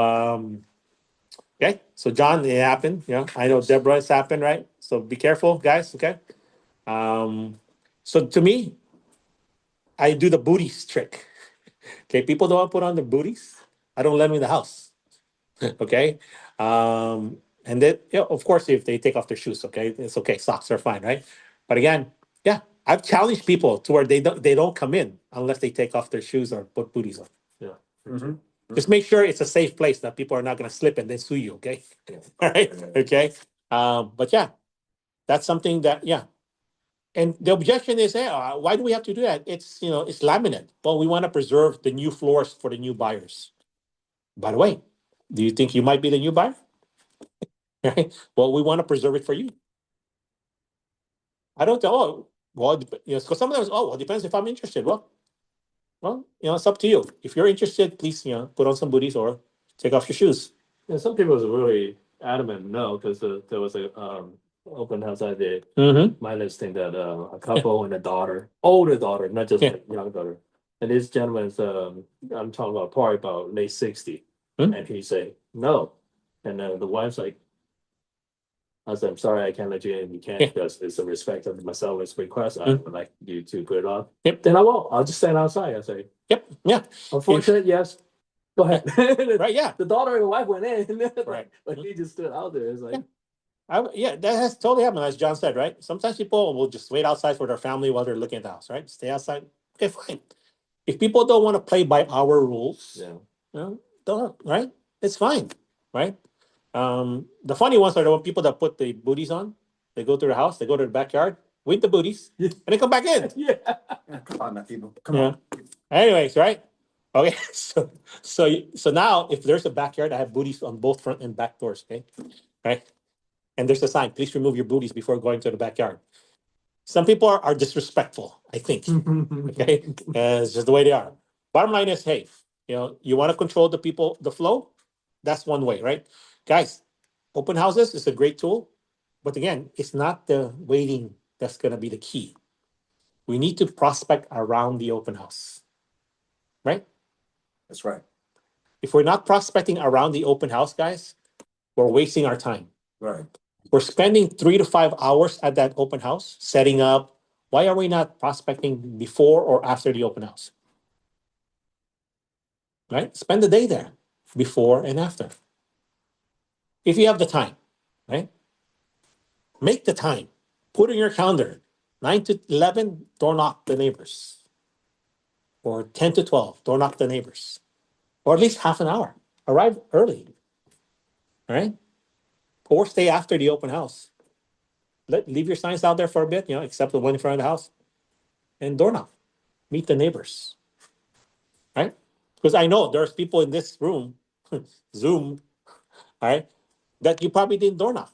S1: okay, so John, it happened. I know Deborah, it's happened, right? So be careful, guys. Okay, so to me, I do the booties trick. Okay, people don't want to put on their booties. I don't let them in the house. Okay, and then of course, if they take off their shoes, okay, it's okay. Socks are fine, right? But again, yeah, I've challenged people to where they don't come in unless they take off their shoes or put booties on.
S4: Yeah.
S1: Just make sure it's a safe place that people are not going to slip and then sue you. Okay, all right, okay. But yeah, that's something that And the objection is, hey, why do we have to do that? It's laminate. Well, we want to preserve the new floors for the new buyers. By the way, do you think you might be the new buyer? Right? Well, we want to preserve it for you. I don't. Oh, well, because some of them. Oh, well, it depends if I'm interested. Well, it's up to you. If you're interested, please, put on some booties or take off your shoes.
S4: And some people was really adamant no, because there was a open house I did.
S1: Mm-hmm.
S4: My listing that a couple and a daughter, older daughter, not just
S1: Yeah.
S4: like young daughter. And this gentleman's I'm talking about probably about late 60.
S1: Hmm.
S4: And he say no. And the wife's like, I said, I'm sorry, I can't let you in. You can't
S1: Yeah.
S4: because it's a respect of my service request. I
S1: Mm.
S4: would like you to put it on.
S1: Yep.
S4: Then I won't. I'll just stand outside. I say,
S1: Yep. Yeah.
S4: unfortunate, yes. Go ahead.
S1: Right. Yeah.
S4: The daughter and the wife went in.
S1: Right.
S4: But he just stood out there. It's like,
S1: Yeah, that has totally happened, as John said, right? Sometimes people will just wait outside for their family while they're looking at the house, right? Stay outside. Okay, fine. If people don't want to play by our rules,
S4: yeah.
S1: you know, don't, right? It's fine, right? The funny ones are the people that put the booties on. They go to the house, they go to the backyard with the booties, and they come back in.
S4: Yeah.
S3: Come on, now, people. Come
S1: Yeah.
S3: on.
S1: Anyways, right? Okay, so now if there's a backyard, I have booties on both front and back doors. Okay, right? And there's a sign: please remove your booties before going to the backyard. Some people are disrespectful, I think. Okay, it's just the way they are. Bottom line is, hey, you want to control the people, the flow. That's one way, right, guys? Open houses is a great tool, but again, it's not the waiting that's going to be the key. We need to prospect around the open house, right?
S3: That's right.
S1: If we're not prospecting around the open house, guys, we're wasting our time.
S3: Right.
S1: We're spending 3 to 5 hours at that open house setting up. Why are we not prospecting before or after the open house? Right? Spend the day there, before and after. If you have the time, right? Make the time. Put in your calendar. 9 to 11, door knock the neighbors. Or 10 to 12, door knock the neighbors. Or at least half an hour. Arrive early. All right? Or stay after the open house. Leave your signs out there for a bit, except the one in front of the house. And door knock. Meet the neighbors. Right? Because I know there's people in this room, Zoom, all right, that you probably didn't door knock.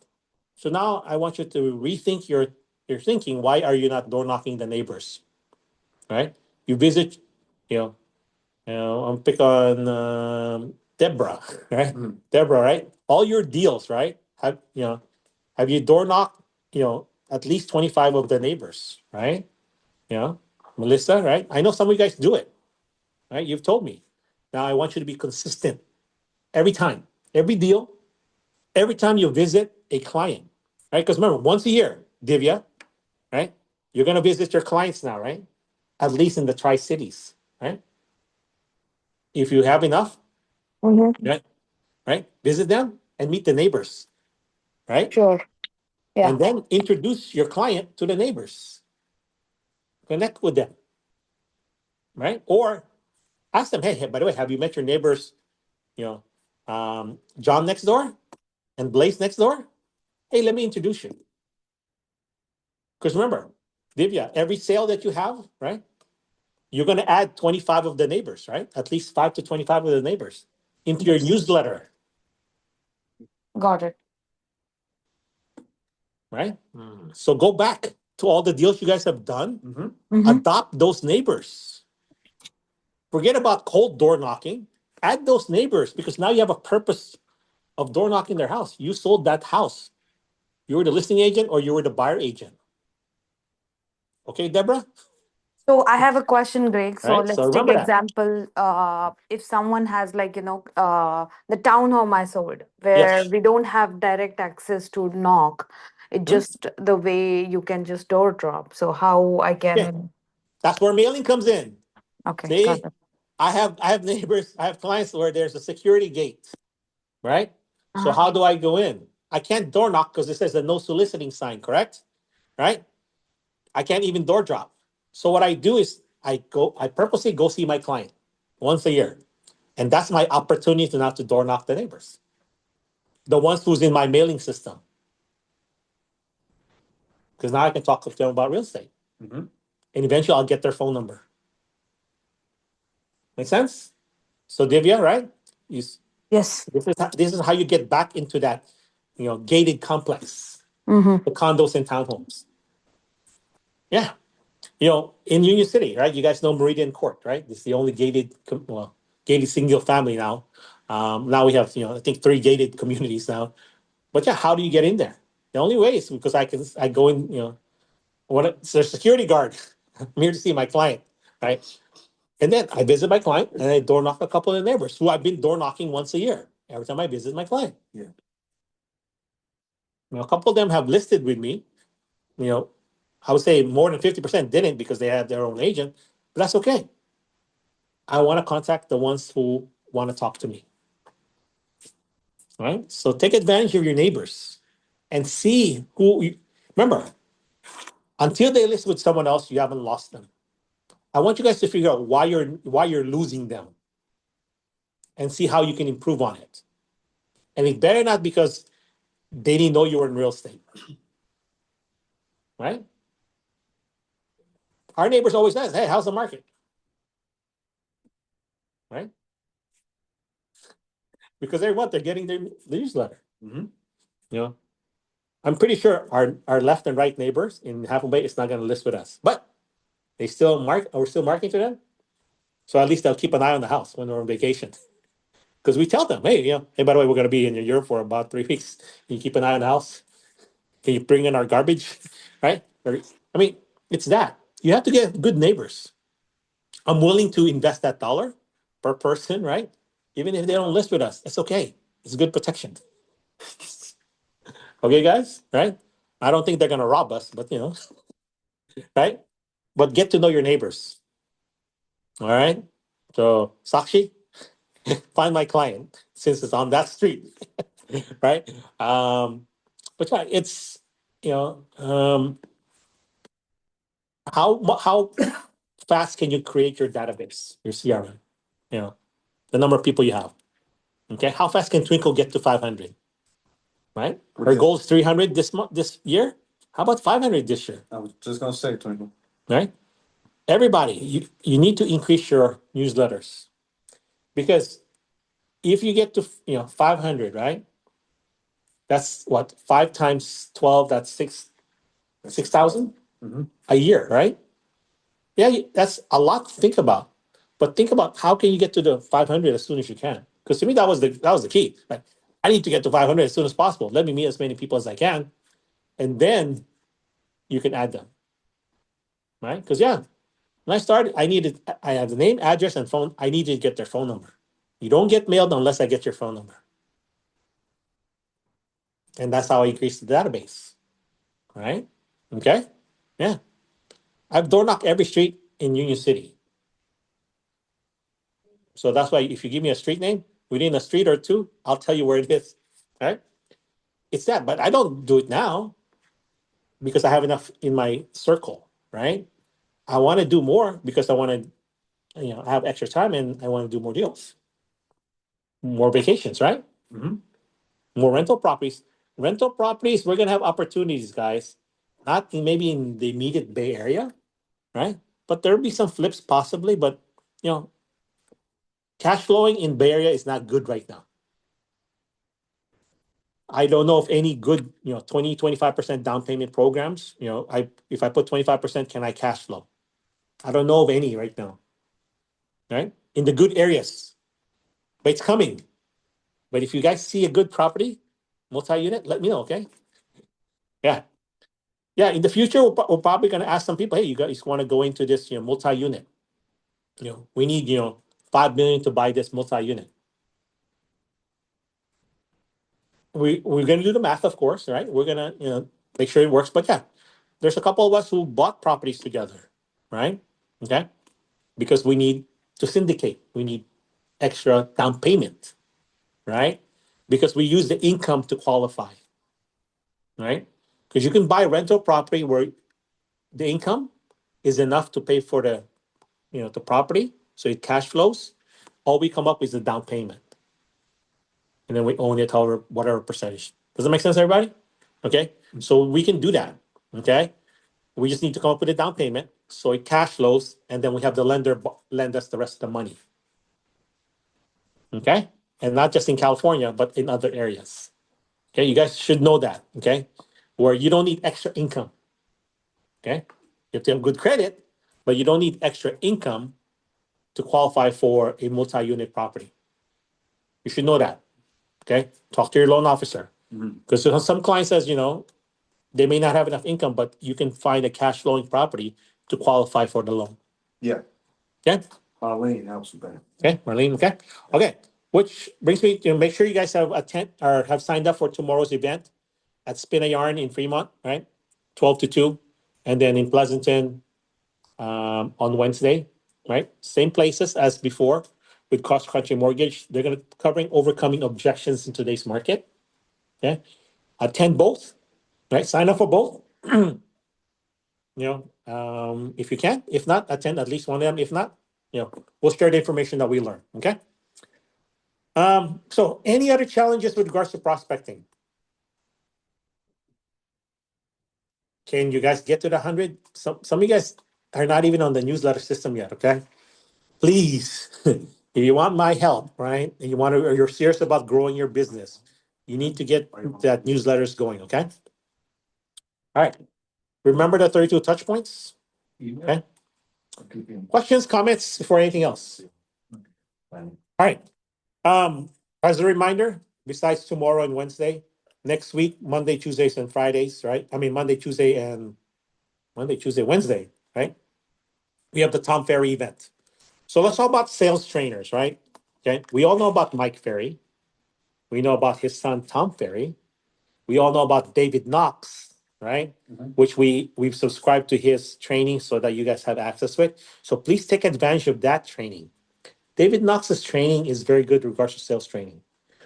S1: So now I want you to rethink your thinking. Why are you not door knocking the neighbors? Right? You visit, I'm pick on Deborah, right?
S3: Mm.
S1: Deborah, right? All your deals, right? Have you door knocked, at least 25 of the neighbors, right? Melissa, right? I know some of you guys do it, right? You've told me. Now I want you to be consistent every time, every deal, every time you visit a client, right? Because remember, once a year, Divya, right? You're going to visit your clients now, right? At least in the Tri-Cities, right? If you have enough,
S5: Mm-hmm.
S1: right? Visit them and meet the neighbors, right?
S5: Sure. Yeah.
S1: And then introduce your client to the neighbors. Connect with them, right? Or ask them, hey, by the way, have you met your neighbors, John next door and Blaze next door? Hey, let me introduce you. Because remember, Divya, every sale that you have, right? You're going to add 25 of the neighbors, right? At least 5 to 25 of the neighbors into your newsletter,
S5: Got it.
S1: right? So go back to all the deals you guys have done,
S5: Mm-hmm.
S1: adopt those neighbors. Forget about cold door knocking. Add those neighbors because now you have a purpose of door knocking their house. You sold that house. You were the listing agent or you were the buyer agent. Okay, Deborah?
S7: So I have a question, Greg. So
S1: Right? So
S7: let's take
S1: remember that.
S7: example, if someone has the townhome I sold where
S1: Yes.
S7: we don't have direct access to knock, it just the way you can just door drop. So how I
S1: Yeah.
S7: can,
S1: That's where mailing comes in.
S7: okay, got
S1: See,
S7: it.
S1: I have neighbors, I have clients where there's a security gate, right? So
S7: Uh-huh.
S1: how do I go in? I can't door knock because it says a no soliciting sign, correct? Right? I can't even door drop. So what I do is I purposely go see my client once a year. And that's my opportunity to not to door knock the neighbors. The ones who's in my mailing system. Because now I can talk to them about real estate.
S3: Mhm.
S1: And eventually I'll get their phone number. Make sense? So Divya, right?
S7: Yes.
S1: This is how you get back into that, gated complex,
S7: Mm-hmm.
S1: the condos and townhomes. Yeah. In Union City, right? You guys know Meridian Court, right? It's the only gated single family now. Now we have, I think 3 gated communities now. But yeah, how do you get in there? The only way is because I go in, it's a security guard. I'm here to see my client, right? And then I visit my client and I door knock a couple of the neighbors who I've been door knocking once a year every time I visit my client.
S3: Yeah.
S1: You know, a couple of them have listed with me. You know, I would say more than 50% didn't because they had their own agent, but that's okay. I want to contact the ones who want to talk to me. All right. So take advantage of your neighbors and see who you remember. Until they list with someone else, you haven't lost them. I want you guys to figure out why you're losing them and see how you can improve on it. And it better not because they didn't know you were in real estate. Right? Our neighbors always ask, hey, how's the market? Right? Because every month they're getting their newsletter.
S3: Mhm.
S1: You know, I'm pretty sure our left and right neighbors in Half Moon Bay is not going to list with us, but we're still marketing to them. So at least they'll keep an eye on the house when we're on vacation. Because we tell them, hey, hey, by the way, we're going to be in Europe for about 3 weeks. Can you keep an eye on the house? Can you bring in our garbage? Right? I mean, it's that. You have to get good neighbors. I'm willing to invest that dollar per person, right? Even if they don't list with us, it's okay. It's good protection. Okay, guys, right? I don't think they're gonna rob us, but right? But get to know your neighbors. All right. So Sakshi, find my client since it's on that street, right? But yeah, it's you know, how fast can you create your database, your CRM? You know, the number of people you have. Okay, how fast can Twinkle get to 500? Right? Her
S3: Okay.
S1: goal is 300 this year. How about 500 this year?
S3: I was just gonna say, Twinkle.
S1: Right? Everybody, you need to increase your newsletters because if you get to 500, right? That's what 5 times 12. That's 6,000
S3: Mhm.
S1: a year, right? Yeah, that's a lot to think about. But think about how can you get to the 500 as soon as you can? Because to me, that was the key. Right? I need to get to 500 as soon as possible. Let me meet as many people as I can, and then you can add them, right? Because when I started, I have the name, address, and phone. I needed to get their phone number. You don't get mailed unless I get your phone number, and that's how I increased the database, right? Okay, yeah. I've door knocked every street in Union City. So that's why if you give me a street name, within a street or two, I'll tell you where it is. Right? It's that, but I don't do it now because I have enough in my circle, right? I want to do more because I want to, have extra time and I want to do more deals, more vacations, right?
S3: Mhm.
S1: More rental properties. Rental properties, we're gonna have opportunities, guys. Not maybe in the immediate Bay Area, right? But there'll be some flips possibly, but you know, cash flowing in Bay Area is not good right now. I don't know of any good, 20, 25% down payment programs. If I put 25%, can I cash flow? I don't know of any right now. Right? In the good areas. But it's coming. But if you guys see a good property, multi-unit, let me know, okay? Yeah. Yeah, in the future, we're probably going to ask some people, hey, you guys want to go into this, multi-unit. We need, 5 million to buy this multi-unit. We're going to do the math, of course, right? We're going to, make sure it works. But yeah, there's a couple of us who bought properties together, right? Okay. Because we need to syndicate. We need extra down payment, right? Because we use the income to qualify, right? Because you can buy rental property where the income is enough to pay for the property, so it cash flows. All we come up with is the down payment, and then we own it however whatever percentage. Does that make sense, everybody? Okay, so we can do that. Okay, we just need to come up with a down payment so it cash flows, and then we have the lender lend us the rest of the money. Okay, and not just in California, but in other areas. Okay, you guys should know that. Okay, where you don't need extra income. Okay, you have to have good credit, but you don't need extra income to qualify for a multi-unit property. You should know that. Okay, talk to your loan officer because some client says they may not have enough income, but you can find a cash flowing property to qualify for the loan.
S3: Yeah.
S1: Okay.
S3: Arlene helps with that.
S1: Okay, Marlene. Okay. Okay. Which brings me to make sure you guys have signed up for tomorrow's event. at Spin a Yarn in Fremont, right? 12 to 2. And then in Pleasanton on Wednesday, right? Same places as before with Cost Country Mortgage. They're going to covering overcoming objections in today's market. Okay. Attend both, right? Sign up for both. If you can. If not, attend at least one of them. If not, we'll share the information that we learn. Okay. So any other challenges with regards to prospecting? Can you guys get to the 100? Some of you guys are not even on the newsletter system yet. Okay. Please, if you want my help, right? And or you're serious about growing your business, you need to get that newsletters going. Okay. All right. Remember the 32 touch points. Okay. Questions, comments before anything else? All right. As a reminder, besides tomorrow and Wednesday, next week, Monday, Tuesdays, and Fridays, right? I mean, Monday, Tuesday, Wednesday, right? We have the Tom Ferry event. So let's talk about sales trainers, right? Okay. We all know about Mike Ferry. We know about his son, Tom Ferry. We all know about David Knox, right? Which we've subscribed to his training so that you guys have access to it. So please take advantage of that training. David Knox's training is very good in regards to sales training.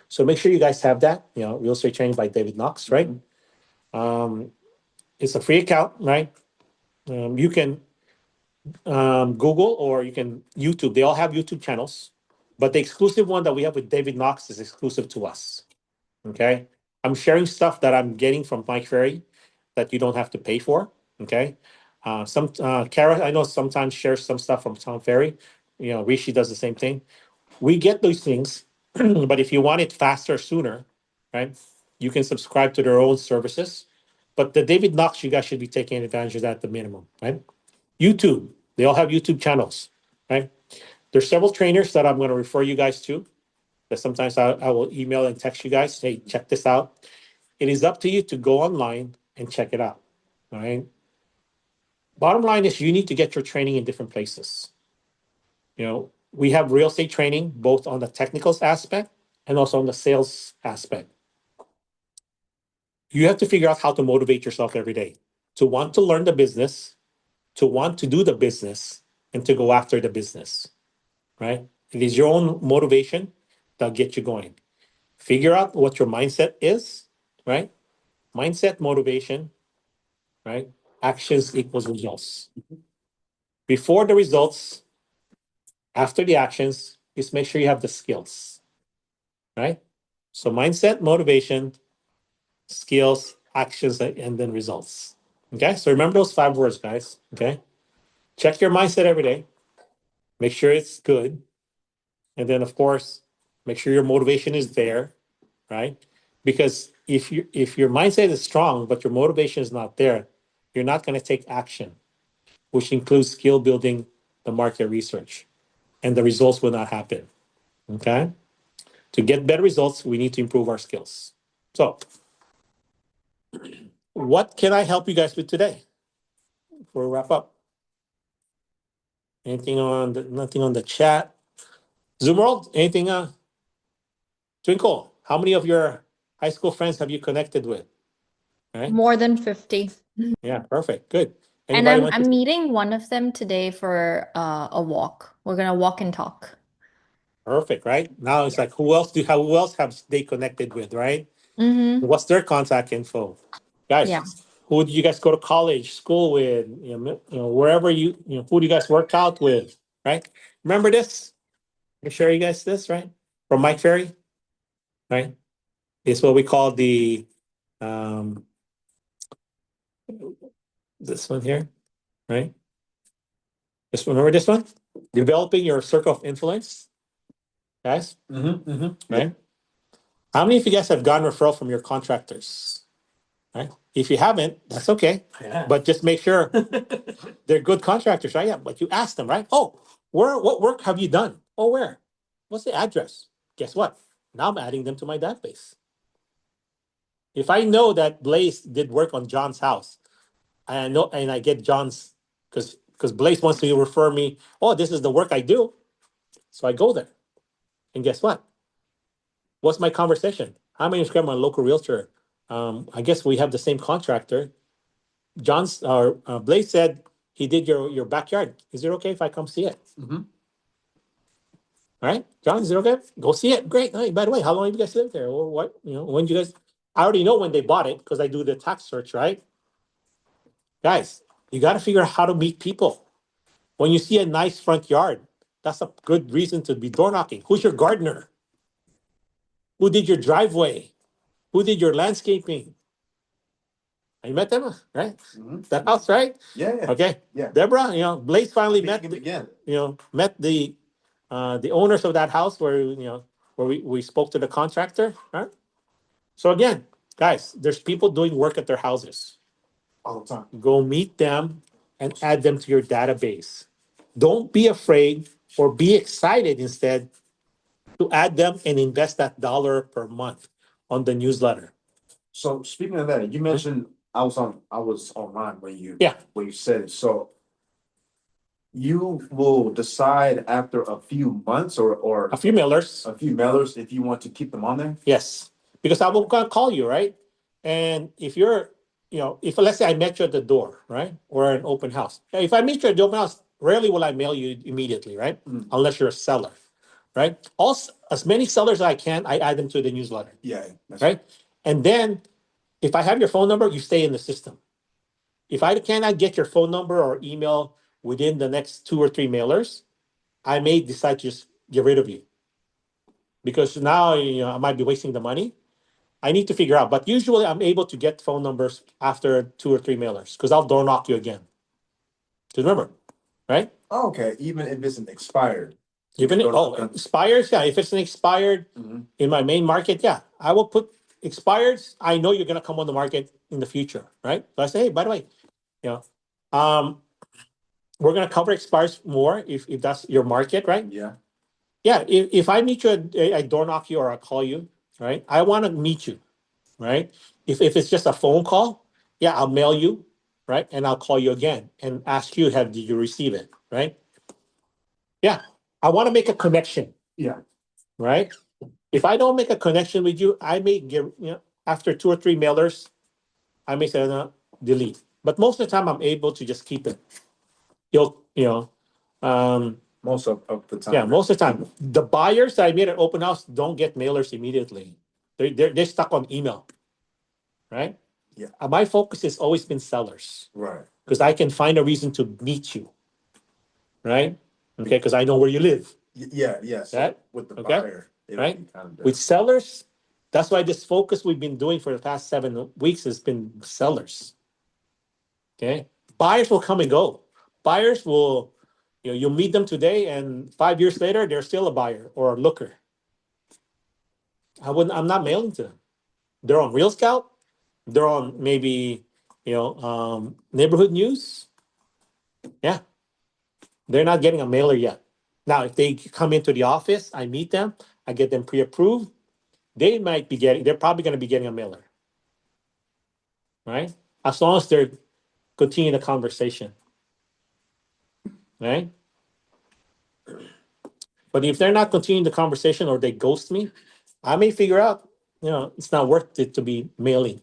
S1: So make sure you guys have that, real estate training by David Knox, right? It's a free account, right? You can Google or you can YouTube. They all have YouTube channels, but the exclusive one that we have with David Knox is exclusive to us. Okay. I'm sharing stuff that I'm getting from Mike Ferry that you don't have to pay for. Okay. Kara, I know sometimes shares some stuff from Tom Ferry. Rishi does the same thing. We get those things, but if you want it faster, sooner, right, you can subscribe to their own services. But the David Knox, you guys should be taking advantage of that at the minimum, right? YouTube, they all have YouTube channels, right? There's several trainers that I'm going to refer you guys to. That sometimes I will email and text you guys, hey, check this out. It is up to you to go online and check it out, all right? Bottom line is you need to get your training in different places. We have real estate training, both on the technical aspect and also on the sales aspect. You have to figure out how to motivate yourself every day to want to learn the business, to want to do the business, and to go after the business, right? It is your own motivation that'll get you going. Figure out what your mindset is, right? Mindset, motivation, right? Actions equals results. Before the results, after the actions, just make sure you have the skills, right? So mindset, motivation, skills, actions, and then results. Okay, so remember those 5 words, guys. Okay, check your mindset every day. Make sure it's good. And then, of course, make sure your motivation is there, right? Because if your mindset is strong, but your motivation is not there, you're not going to take action, which includes skill building, the market research, and the results will not happen. Okay? To get better results, we need to improve our skills. So, what can I help you guys with today? Before we wrap up. Nothing on the chat. Zoom World, anything? Twinkle, how many of your high school friends have you connected with? Right?
S5: More than 50.
S1: Yeah, perfect. Good.
S5: And
S1: Anybody want
S5: I'm
S1: to?
S5: meeting one of them today for a walk. We're gonna walk and talk.
S1: Perfect, right? Now it's like who else have they connected with, right?
S5: Mm-hmm.
S1: What's their contact info? Guys,
S5: Yeah.
S1: who did you guys go to college, school with? Wherever who do you guys work out with, right? Remember this? I share you guys this, right? From Mike Ferry, right? It's what we call the this one here, right? This one, remember this one? Developing your circle of influence, guys, right? How many of you guys have gotten referral from your contractors? Right? If you haven't, that's okay.
S4: Yeah.
S1: But just make sure they're good contractors, right? Yeah, but you ask them, right? Oh, what work have you done? Oh, where? What's the address? Guess what? Now I'm adding them to my database. If I know that Blaze did work on John's house, and I get John's because Blaze wants to refer me. Oh, this is the work I do, so I go there, and guess what? What's my conversation? How many subscribe my local realtor I guess we have the same contractor. John's or Blaze said he did your backyard. Is it okay if I come see it?
S3: Mhm.
S1: All right, John, is it okay? Go see it. Great. Hey, by the way, how long have you guys lived there? Or what? When did you guys? I already know when they bought it because I do the tax search, right? Guys, you got to figure out how to meet people. When you see a nice front yard, that's a good reason to be door knocking. Who's your gardener? Who did your driveway? Who did your landscaping? You met them, right?
S3: Mhm.
S1: That house, right?
S3: Yeah.
S1: Okay.
S3: Yeah.
S1: Deborah, Blaze finally met
S3: Meeting him again.
S1: met the owners of that house where we spoke to the contractor, right? So again, guys, there's people doing work at their houses.
S3: All the time.
S1: Go meet them and add them to your database. Don't be afraid or be excited instead to add them and invest that dollar per month on the newsletter.
S8: So speaking of that, you mentioned I was online when you
S1: Yeah.
S8: said it. So you will decide after a few months or
S1: A few mailers.
S8: a few mailers if you want to keep them on there.
S1: Yes, because I will call you, right? And if you're, if let's say I met you at the door, right, or an open house. If I meet you at the open house, rarely will I mail you immediately, right?
S8: Mm.
S1: Unless you're a seller, right? Also, as many sellers as I can, I add them to the newsletter,
S8: Yeah. That's
S1: right? And then, if I have your phone number, you stay in the system. If I cannot get your phone number or email within the next 2 or 3 mailers, I may decide to just get rid of you because now I might be wasting the money. I need to figure out, but usually I'm able to get phone numbers after 2 or 3 mailers because I'll door knock you again. Just remember, right?
S8: Oh, okay. Even if it's an expired.
S1: Even
S8: door knock them.
S1: expires, yeah. If it's an expired
S8: Mhm.
S1: in my main market, yeah, I will put expires. I know you're gonna come on the market in the future, right? So I say, hey, by the way, we're gonna cover expires more if that's your market, right?
S8: Yeah.
S1: Yeah. If I meet you, I door knock you or I call you, right? I want to meet you, right? If it's just a phone call, yeah, I'll mail you, right? And I'll call you again and ask you, did you receive it, right? Yeah, I want to make a connection,
S8: Yeah.
S1: right? If I don't make a connection with you, I may get, after 2 or 3 mailers, I may say, no, delete. But most of the time, I'm able to just keep it.
S8: Most of the time.
S1: Yeah, most of the time. The buyers that I meet at open house don't get mailers immediately. They're stuck on email, right?
S8: Yeah.
S1: My focus has always been sellers
S8: Right.
S1: because I can find a reason to meet you, right? Okay, because I know where you live.
S8: Yeah. So
S1: Right?
S8: with the
S1: Okay.
S8: buyer, it'll
S1: Right?
S8: be kind of
S1: With sellers, that's why this focus we've been doing for the past 7 weeks has been sellers. Okay, buyers will come and go. Buyers will, you'll meet them today, and 5 years later, they're still a buyer or a looker. I'm not mailing to them. They're on Real Scout. They're on maybe, neighborhood news. Yeah, they're not getting a mailer yet. Now, if they come into the office, I meet them, I get them pre-approved. They're probably going to be getting a mailer, right? As long as they're continuing the conversation, right? But if they're not continuing the conversation or they ghost me, I may figure out, it's not worth it to be mailing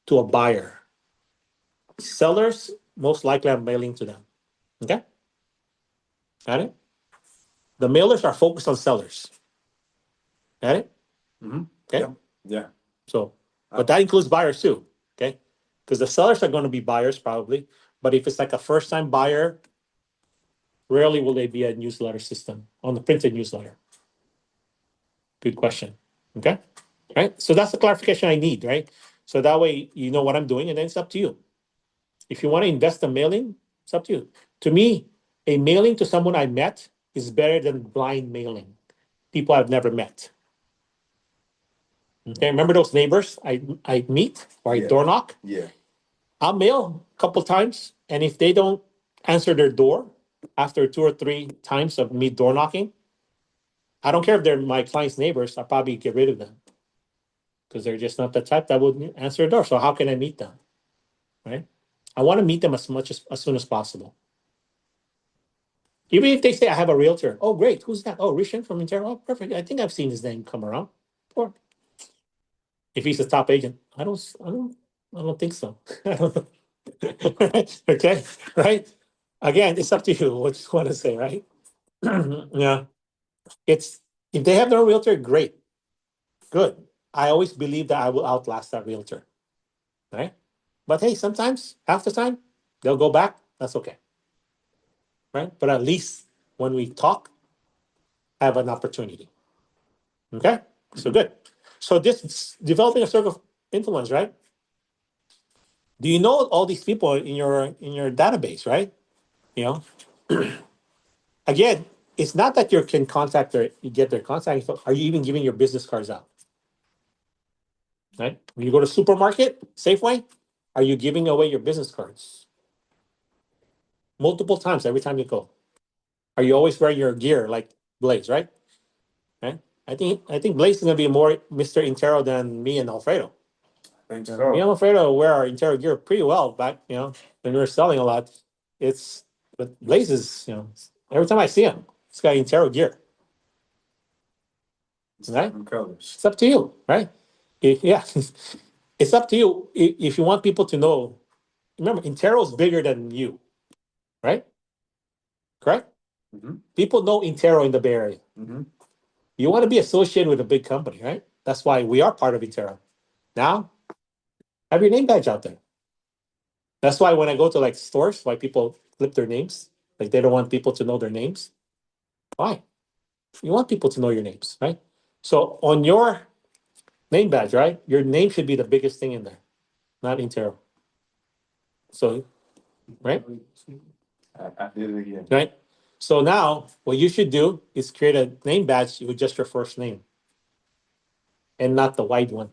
S1: to a buyer. Sellers, most likely I'm mailing to them. Okay? Got it? The mailers are focused on sellers. Got it?
S8: Mhm.
S1: Okay?
S8: Yeah.
S1: So, but that includes buyers too. Okay? Because the sellers are going to be buyers probably. But if it's like a first time buyer, rarely will they be a newsletter system on the printed newsletter. Good question. Okay. Right. So that's the clarification I need, right? So that way you know what I'm doing, and then it's up to you. If you want to invest in mailing, it's up to you. To me, a mailing to someone I met is better than blind mailing. People I've never met. Okay, remember those neighbors I meet or I
S8: Yeah.
S1: door knock?
S8: Yeah.
S1: I'll mail a couple times, and if they don't answer their door after 2 or 3 times of me door knocking, I don't care if they're my client's neighbors. I'll probably get rid of them because they're just not the type that would answer the door. So how can I meet them, right? I want to meet them as soon as possible. Even if they say I have a realtor, oh great, who's that? Oh, Rishan from Ontario. Oh, perfect. I think I've seen his name come around. Or if he's a top agent, I don't think so. I don't know. Okay, right? Again, it's up to you what you want to say, right? Yeah, it's if they have their own realtor, great, good. I always believe that I will outlast that realtor, right? But hey, sometimes half the time they'll go back. That's okay, right? But at least when we talk, I have an opportunity. Okay, so good. So this developing a circle of influence, right? Do you know all these people in your database, right? You know, again, it's not that you can contact their you get their contact info. Are you even giving your business cards out? Right? When you go to supermarket, Safeway, are you giving away your business cards? Multiple times every time you go. Are you always wearing your gear like Blaze, right? Right? I think Blaze is gonna be more Mr. Intero than me and Alfredo.
S8: Thanks,
S1: Me and Alfredo wear our Intero gear pretty well back, when we were selling a lot. But Blaze is, every time I see him, he's got Intero gear. Right?
S8: Colors.
S1: It's up to you, right? Yeah, it's up to you. If you want people to know, remember, Intero is bigger than you, right? Correct?
S8: Mhm.
S1: People know Intero in the Bay Area.
S8: Mhm.
S1: You want to be associated with a big company, right? That's why we are part of Intero. Now, have your name badge out there. That's why when I go to like stores, why people flip their names, like they don't want people to know their names. Why? You want people to know your names, right? So on your name badge, right? Your name should be the biggest thing in there, not Intero. So, right?
S8: I did it again.
S1: Right? So now what you should do is create a name badge with just your first name and not the wide one.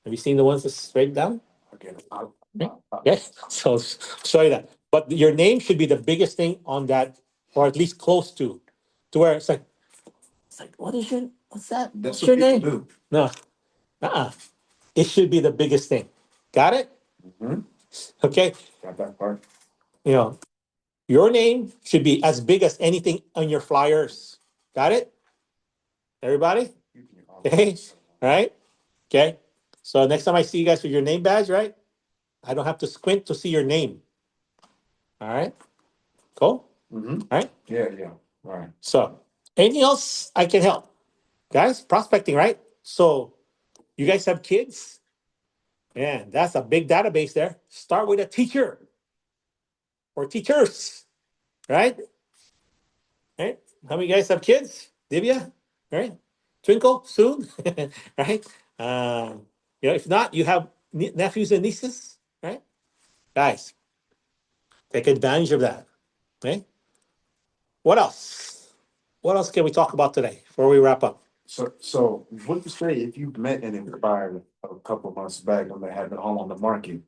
S1: Have you seen the ones that's straight down?
S8: Okay.
S1: Yeah. So show you that. But your name should be the biggest thing on that, or at least close to where it's like, what's that?
S8: That's
S1: What's your
S8: what people
S1: name?
S8: do.
S1: No. It should be the biggest thing. Got it?
S8: Mhm.
S1: Okay.
S8: Got that part.
S1: You know, your name should be as big as anything on your flyers. Got it? Everybody? Okay. All right. Okay. So next time I see you guys with your name badge, right? I don't have to squint to see your name. All right. Cool.
S8: Mhm.
S1: All right.
S8: Yeah, yeah. All right.
S1: So anything else I can help? Guys, prospecting, right? So you guys have kids? Man, that's a big database there. Start with a teacher or teachers, right? Right? How many guys have kids? Divya? Right? Twinkle soon, right? If not, you have nephews and nieces, right? Guys, take advantage of that. Okay. What else? What else can we talk about today before we wrap up?
S8: So what you say if you met an expired a couple months back when they had the home on the market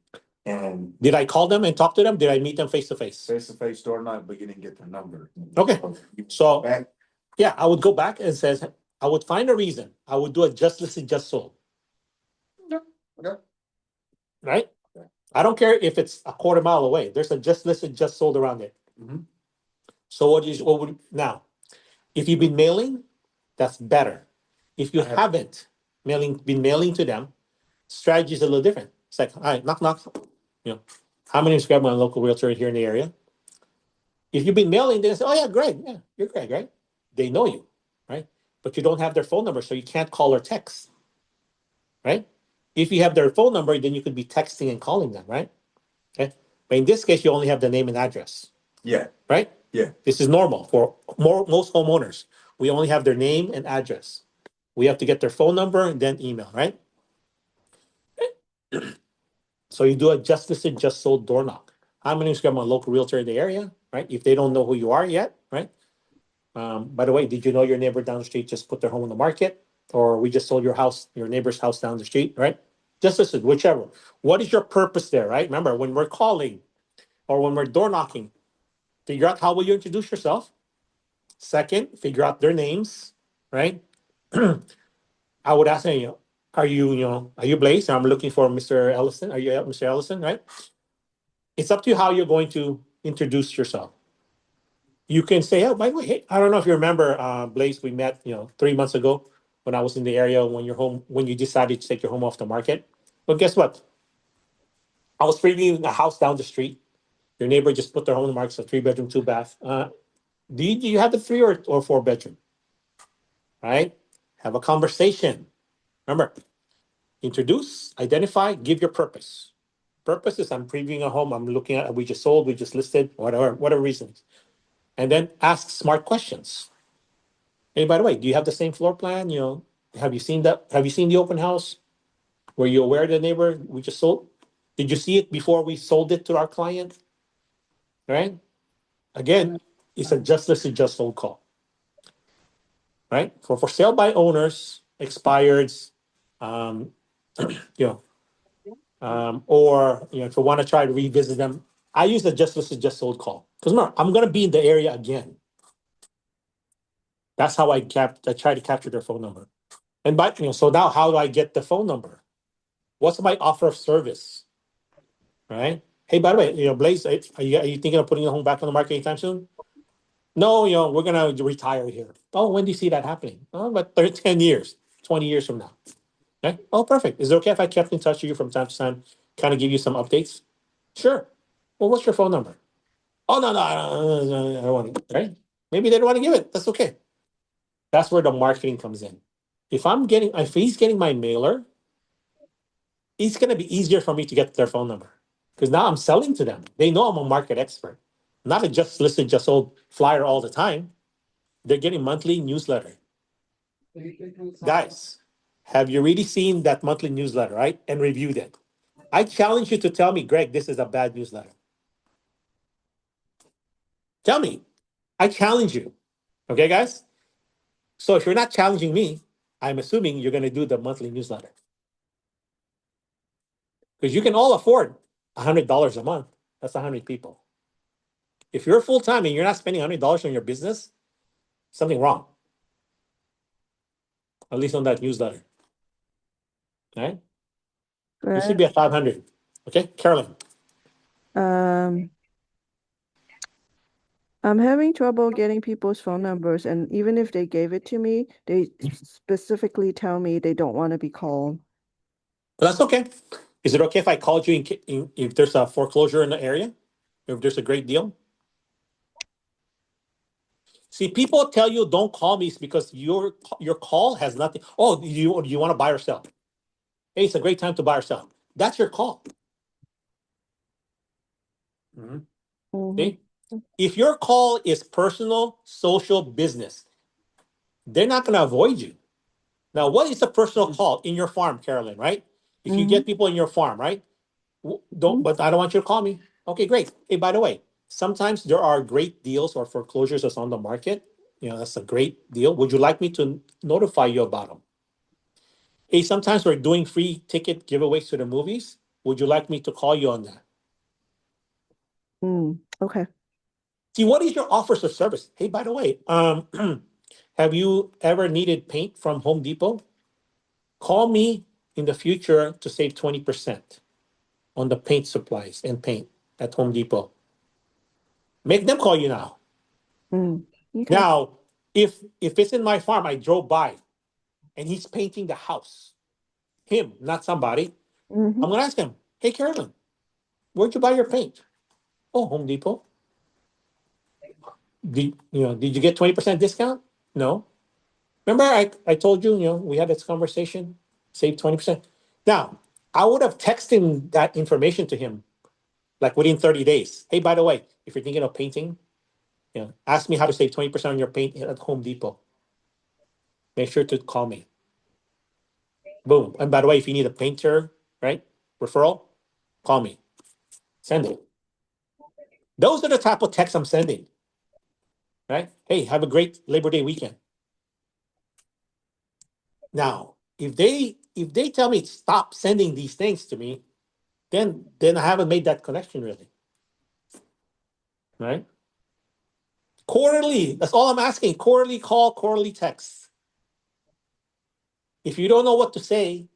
S8: and
S1: Did I call them and talk to them? Did I meet them face to face?
S8: face door knock, but you didn't get their number?
S1: Okay. So
S8: Back.
S1: yeah, I would go back and says I would find a reason. I would do a just listed, just sold.
S8: Okay.
S1: Right?
S8: Okay.
S1: I don't care if it's a quarter mile away. There's a just listed, just sold around it.
S8: Mhm.
S1: So what would now? If you've been mailing, that's better. If you haven't been mailing to them, strategy is a little different. It's like, all right, knock knock. How many is grab my local realtor here in the area? If you've been mailing, they say, oh yeah, Greg, yeah, you're Greg, right? They know you, right? But you don't have their phone number, so you can't call or text, right? If you have their phone number, then you could be texting and calling them, right? Okay. But in this case, you only have the name and address,
S8: Yeah.
S1: right?
S8: Yeah.
S1: This is normal for most homeowners. We only have their name and address. We have to get their phone number and then email, right? So you do a just listed, just sold door knock. How many is grab my local realtor in the area, right? If they don't know who you are yet, right? By the way, did you know your neighbor down the street just put their home on the market? Or we just sold your neighbor's house down the street, right? Just listen, whichever. What is your purpose there, right? Remember, when we're calling or when we're door knocking, figure out how will you introduce yourself. Second, figure out their names, right? I would ask them, are you Blaze? I'm looking for Mr. Ellison. Are you Mr. Ellison, right? It's up to you how you're going to introduce yourself. You can say, oh, by the way, hey, I don't know if you remember, Blaze, we met, 3 months ago when I was in the area when you decided to take your home off the market. But guess what? I was previewing a house down the street. Your neighbor just put their home on the market, it's a 3 bedroom, 2 bath. Do you have the 3 or 4 bedroom? Right? Have a conversation. Remember, introduce, identify, give your purpose. Purpose is I'm previewing a home, I'm looking at, we just sold, we just listed, whatever reasons. And then ask smart questions. Hey, by the way, do you have the same floor plan? Have you seen that? Have you seen the open house? Were you aware of the neighbor we just sold? Did you see it before we sold it to our client? Right? Again, it's a just listed, just sold call. Right? For sale by owners, expireds, um, or if you want to try to revisit them, I use the just listed, just sold call. Because remember, I'm going to be in the area again. That's how I try to capture their phone number. And so now how do I get the phone number? What's my offer of service? Right? Hey, by the way, Blaze, are you thinking of putting the home back on the market anytime soon? No, we're gonna retire here. Oh, when do you see that happening? Oh, about 10 years, 20 years from now. Okay. Oh, perfect. Is it okay if I kept in touch with you from time to time, kind of give you some updates? Sure. Well, what's your phone number? Oh, no, I don't want it. Right? Maybe they don't want to give it. That's okay. That's where the marketing comes in. If he's getting my mailer, it's gonna be easier for me to get their phone number. Because now I'm selling to them. They know I'm a market expert. Not a just listed, just sold flyer all the time. They're getting monthly newsletter. Guys, have you really seen that monthly newsletter, right? And reviewed it? I challenge you to tell me, Greg, this is a bad newsletter. Tell me. I challenge you. Okay, guys? So if you're not challenging me, I'm assuming you're going to do the monthly newsletter. Because you can all afford $100 a month. That's 100 people. If you're full-time and you're not spending $100 on your business, something wrong. At least on that newsletter. Right? You should be at 500. Okay, Carolyn.
S9: I'm having trouble getting people's phone numbers, and even if they gave it to me, they specifically tell me they don't want to be called.
S1: But that's okay. Is it okay if I called you if there's a foreclosure in the area? If there's a great deal? See, people tell you don't call me because your call has nothing. Oh, you want to buy or sell? Hey, it's a great time to buy or sell. That's your call. See? If your call is personal, social, business, they're not going to avoid you. Now, what is a personal call in your farm, Carolyn, right? If you get people in your farm, right? But I don't want you to call me. Okay, great. Hey, by the way, sometimes there are great deals or foreclosures that's on the market. That's a great deal. Would you like me to notify you about them? Hey, sometimes we're doing free ticket giveaways to the movies. Would you like me to call you on that?
S9: Okay.
S1: See, what is your offers of service? Hey, by the way, have you ever needed paint from Home Depot? Call me in the future to save 20% on the paint supplies and paint at Home Depot. Make them call you now.
S9: Okay.
S1: Now, if it's in my farm, I drove by and he's painting the house. Him, not somebody. I'm gonna ask him, hey Carolyn, where'd you buy your paint? Oh, Home Depot. Did you get 20% discount? No. Remember I told you, we had this conversation, save 20%. Now, I would have texted that information to him like within 30 days. Hey, by the way, if you're thinking of painting, ask me how to save 20% on your paint at Home Depot. Make sure to call me. Boom. And by the way, if you need a painter, right, referral, call me. Send it. Those are the type of texts I'm sending. Right? Hey, have a great Labor Day weekend. Now, if they tell me stop sending these things to me, then I haven't made that connection really. Right? Quarterly, that's all I'm asking. Quarterly call, quarterly text. If you don't know what to say,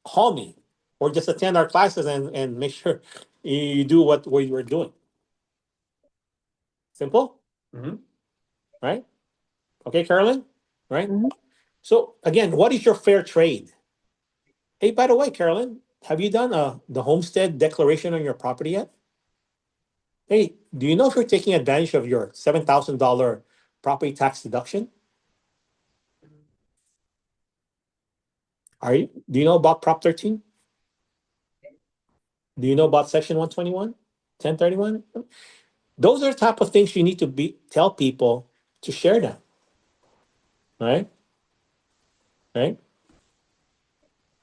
S1: call me or just attend our classes and make sure you do what you were doing. Simple? Right? Okay, Carolyn? Right? So again, what is your fair trade? Hey, by the way, Carolyn, have you done the homestead declaration on your property yet? Hey, do you know if you're taking advantage of your $7,000 property tax deduction? Are you? Do you know about Prop 13? Do you know about Section 121, 1031? Those are the type of things you need to tell people to share them. Right? Right?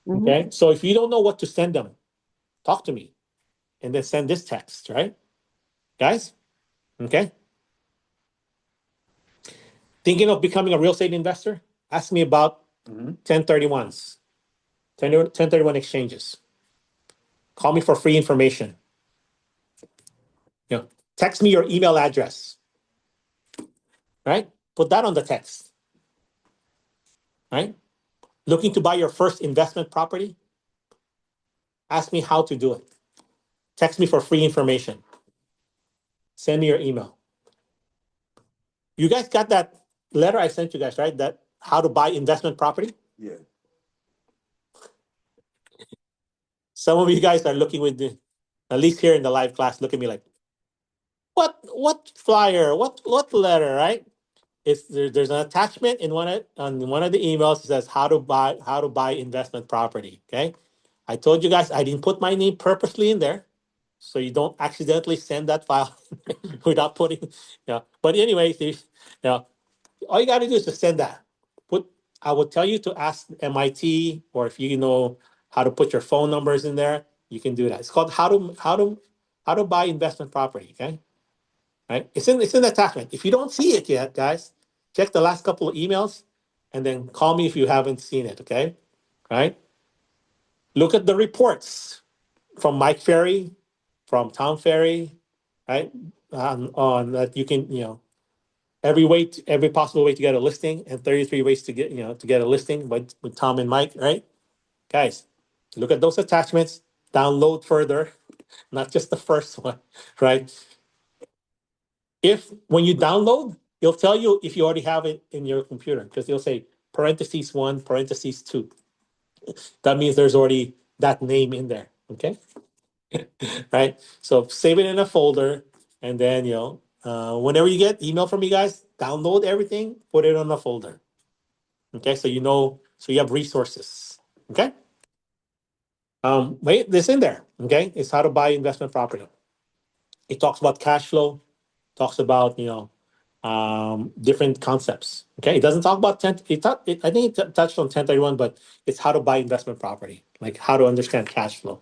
S9: Mhm.
S1: Okay. So if you don't know what to send them, talk to me and then send this text, right? Guys? Okay. Thinking of becoming a real estate investor? Ask me about
S8: Mhm.
S1: 1031s, 1031 exchanges. Call me for free information. You know, text me your email address. Right? Put that on the text. Right? Looking to buy your first investment property? Ask me how to do it. Text me for free information. Send me your email. You guys got that letter I sent you guys, right? That how to buy investment property?
S8: Yeah.
S1: Some of you guys are looking with the, at least here in the live class, look at me like, what flyer? What letter, right? There's an attachment in on one of the emails that says how to buy investment property. Okay. I told you guys I didn't put my name purposely in there, so you don't accidentally send that file without putting, But anyways, all you got to do is to send that. I would tell you to ask MIT, or if you know how to put your phone numbers in there, you can do that. It's called how to buy investment property. Okay, right? It's in the attachment. If you don't see it yet, guys, check the last couple of emails, and then call me if you haven't seen it. Okay, right? Look at the reports from Mike Ferry, from Tom Ferry, right? On that you can every possible way to get a listing, and 33 ways to get a listing with Tom and Mike, right? Guys, look at those attachments, download further, not just the first one, right? If when you download, it'll tell you if you already have it in your computer, because it'll say parentheses 1, parentheses 2. That means there's already that name in there, okay? Right? So save it in a folder, and then whenever you get email from you guys, download everything, put it on a folder. Okay, so so you have resources. Okay. Wait, this in there. Okay, it's how to buy investment property. It talks about cash flow, talks about different concepts. Okay, it doesn't talk about 10. I think it touched on 1031, but it's how to buy investment property, like how to understand cash flow.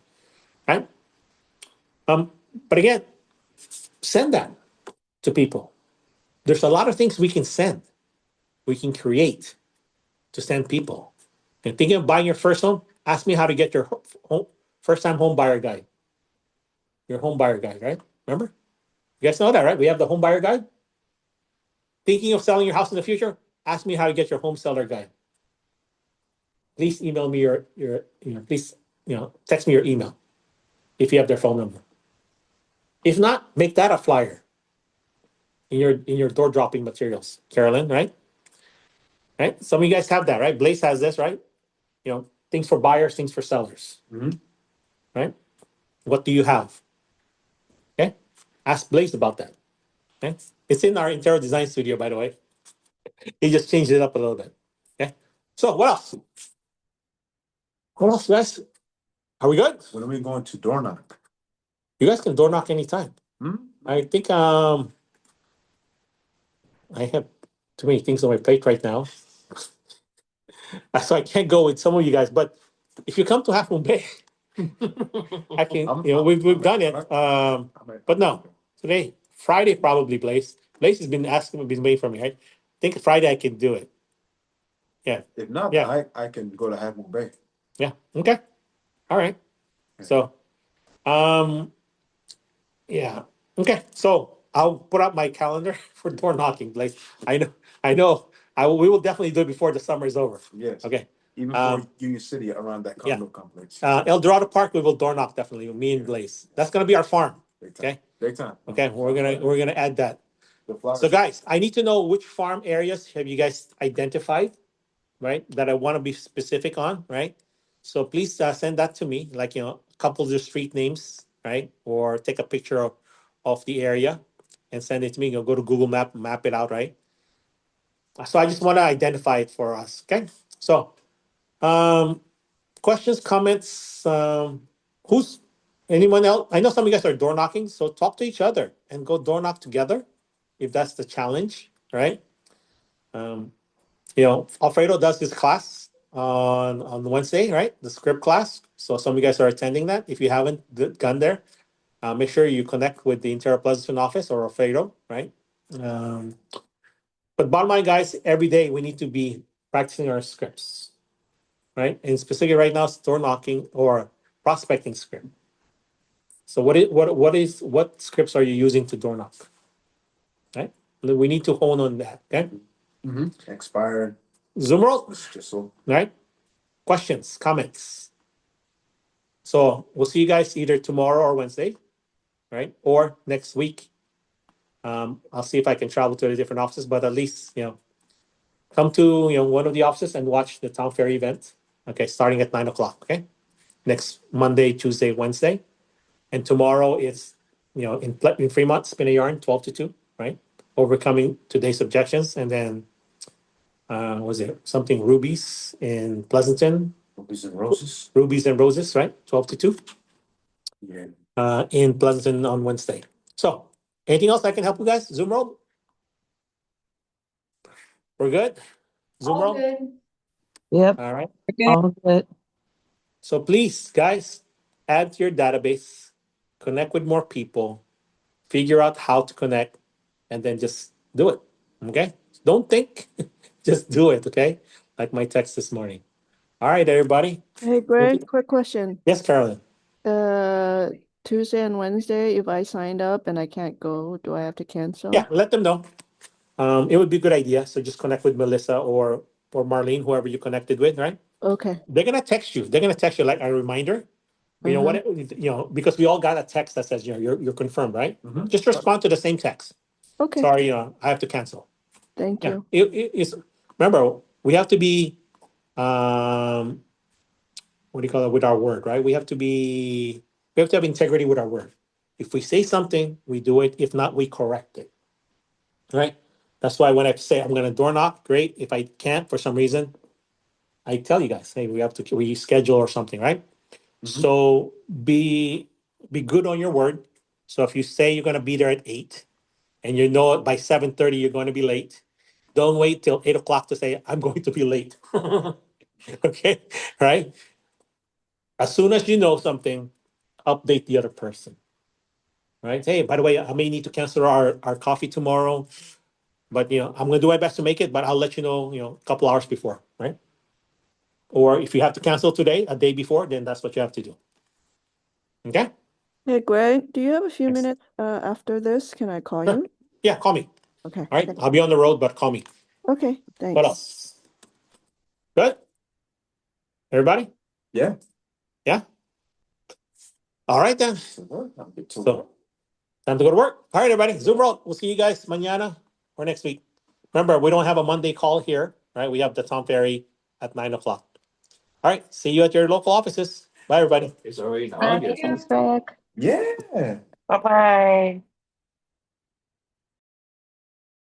S1: Right. But again, send that to people. There's a lot of things we can send, we can create to send people. And thinking of buying your first home, ask me how to get your first-time home buyer guide. Your home buyer guide, right? Remember? You guys know that, right? We have the home buyer guide. Thinking of selling your house in the future, ask me how to get your home seller guide. Please email me please text me your email if you have their phone number. If not, make that a flyer in your door dropping materials, Carolyn, right? Right? Some of you guys have that, right? Blaze has this, right? Things for buyers, things for sellers.
S8: Mhm.
S1: Right? What do you have? Okay. Ask Blaze about that. Okay. It's in our interior design studio, by the way. He just changed it up a little bit. Okay. So what else? What else, guys? Are we good?
S8: When are we going to door knock?
S1: You guys can door knock anytime.
S8: Hmm?
S1: I think I have too many things on my plate right now. So I can't go with some of you guys, but if you come to Half Moon Bay, I can, we've done it. But no, today, Friday probably, Blaze. Blaze has been waiting for me, right? I think Friday I can do it. Yeah.
S8: If not,
S1: Yeah.
S8: I can go to Half Moon Bay.
S1: Yeah. Okay. All right. So, yeah. Okay. So I'll put up my calendar for door knocking, Blaze. I know. We will definitely do it before the summer is over.
S8: Yes.
S1: Okay.
S8: Even for Union City around that condo complex.
S1: El Dorado Park, we will door knock definitely. Me and Blaze. That's gonna be our farm.
S8: Big time.
S1: Okay.
S8: Big time.
S1: Okay. We're gonna add that.
S8: The flowers.
S1: So guys, I need to know which farm areas have you guys identified, right? That I want to be specific on, right? So please send that to me, like, a couple of the street names, right? Or take a picture of the area and send it to me. Go to Google map it out, right? So I just want to identify it for us. Okay. So questions, comments, who's anyone else? I know some of you guys are door knocking, so talk to each other and go door knock together if that's the challenge, right? Alfredo does his class on Wednesday, right? The script class. So some of you guys are attending that. If you haven't gone there, make sure you connect with the Interior Pleasanton office or Alfredo, right? But bottom line, guys, every day we need to be practicing our scripts, right? And specifically right now, it's door knocking or prospecting script. So what scripts are you using to door knock? Right? We need to hone on that. Okay.
S8: Expired.
S1: Zoom roll.
S8: Just so.
S1: Right? Questions, comments. So we'll see you guys either tomorrow or Wednesday, right? Or next week. I'll see if I can travel to the different offices, but at least, come to, one of the offices and watch the Town Fair event. Okay, starting at 9:00. Okay, next Monday, Tuesday, Wednesday, and tomorrow is, in Fremont, Spin a Yarn, 12 to 2, right? Overcoming today's objections, and then was it something Rubies in Pleasanton?
S8: Rubies and Roses.
S1: Rubies and Roses, right? 12 to 2.
S8: Yeah.
S1: In Pleasanton on Wednesday. So, anything else I can help you guys? Zoom roll? We're good? Zoom roll?
S10: Yep,
S1: All right.
S10: all good.
S1: So please, guys, add to your database, connect with more people, figure out how to connect, and then just do it. Okay? Don't think, just do it. Okay? Like my text this morning. All right, everybody.
S9: Hey, Greg, quick question.
S1: Yes, Carolyn.
S9: Tuesday and Wednesday, if I signed up and I can't go, do I have to cancel?
S1: Yeah, let them know. It would be a good idea. So just connect with Melissa or Marlene, whoever you connected with, right?
S9: Okay.
S1: They're gonna text you. They're gonna text you like a reminder. Because we all got a text that says, you're confirmed, right? Just respond to the same text.
S9: Okay.
S1: Sorry, I have to cancel.
S9: Thank
S1: Yeah,
S9: you.
S1: it's remember, we have to be what do you call it, with our word, right? We have to have integrity with our word. If we say something, we do it. If not, we correct it. Right? That's why when I say I'm gonna door knock, great. If I can't for some reason, I tell you guys, hey, we have to reschedule or something, right? So be good on your word. So if you say you're gonna be there at 8 and you know by 7:30 you're going to be late, don't wait till 8:00 to say I'm going to be late. Okay, right? As soon as you know something, update the other person. Right? Hey, by the way, I may need to cancel our coffee tomorrow, but I'm gonna do my best to make it, but I'll let you know, a couple hours before, right? Or if you have to cancel today, a day before, then that's what you have to do. Okay?
S9: Hey, Greg, do you have a few
S1: Yes.
S9: minutes after this? Can I call
S1: Sure.
S9: you?
S1: Yeah, call me.
S9: Okay.
S1: All right. I'll be on the road, but call me.
S9: Okay, thanks.
S1: What else? Good? Everybody?
S8: Yeah.
S1: Yeah? All right then.
S8: So,
S1: Time to go to work. All right, everybody. Zoom roll. We'll see you guys mañana or next week. Remember, we don't have a Monday call here, right? We have the Tom Ferry at 9:00. All right. See you at your local offices. Bye, everybody.
S4: It's already
S10: Thanks, Greg.
S8: yeah.
S10: Bye-bye.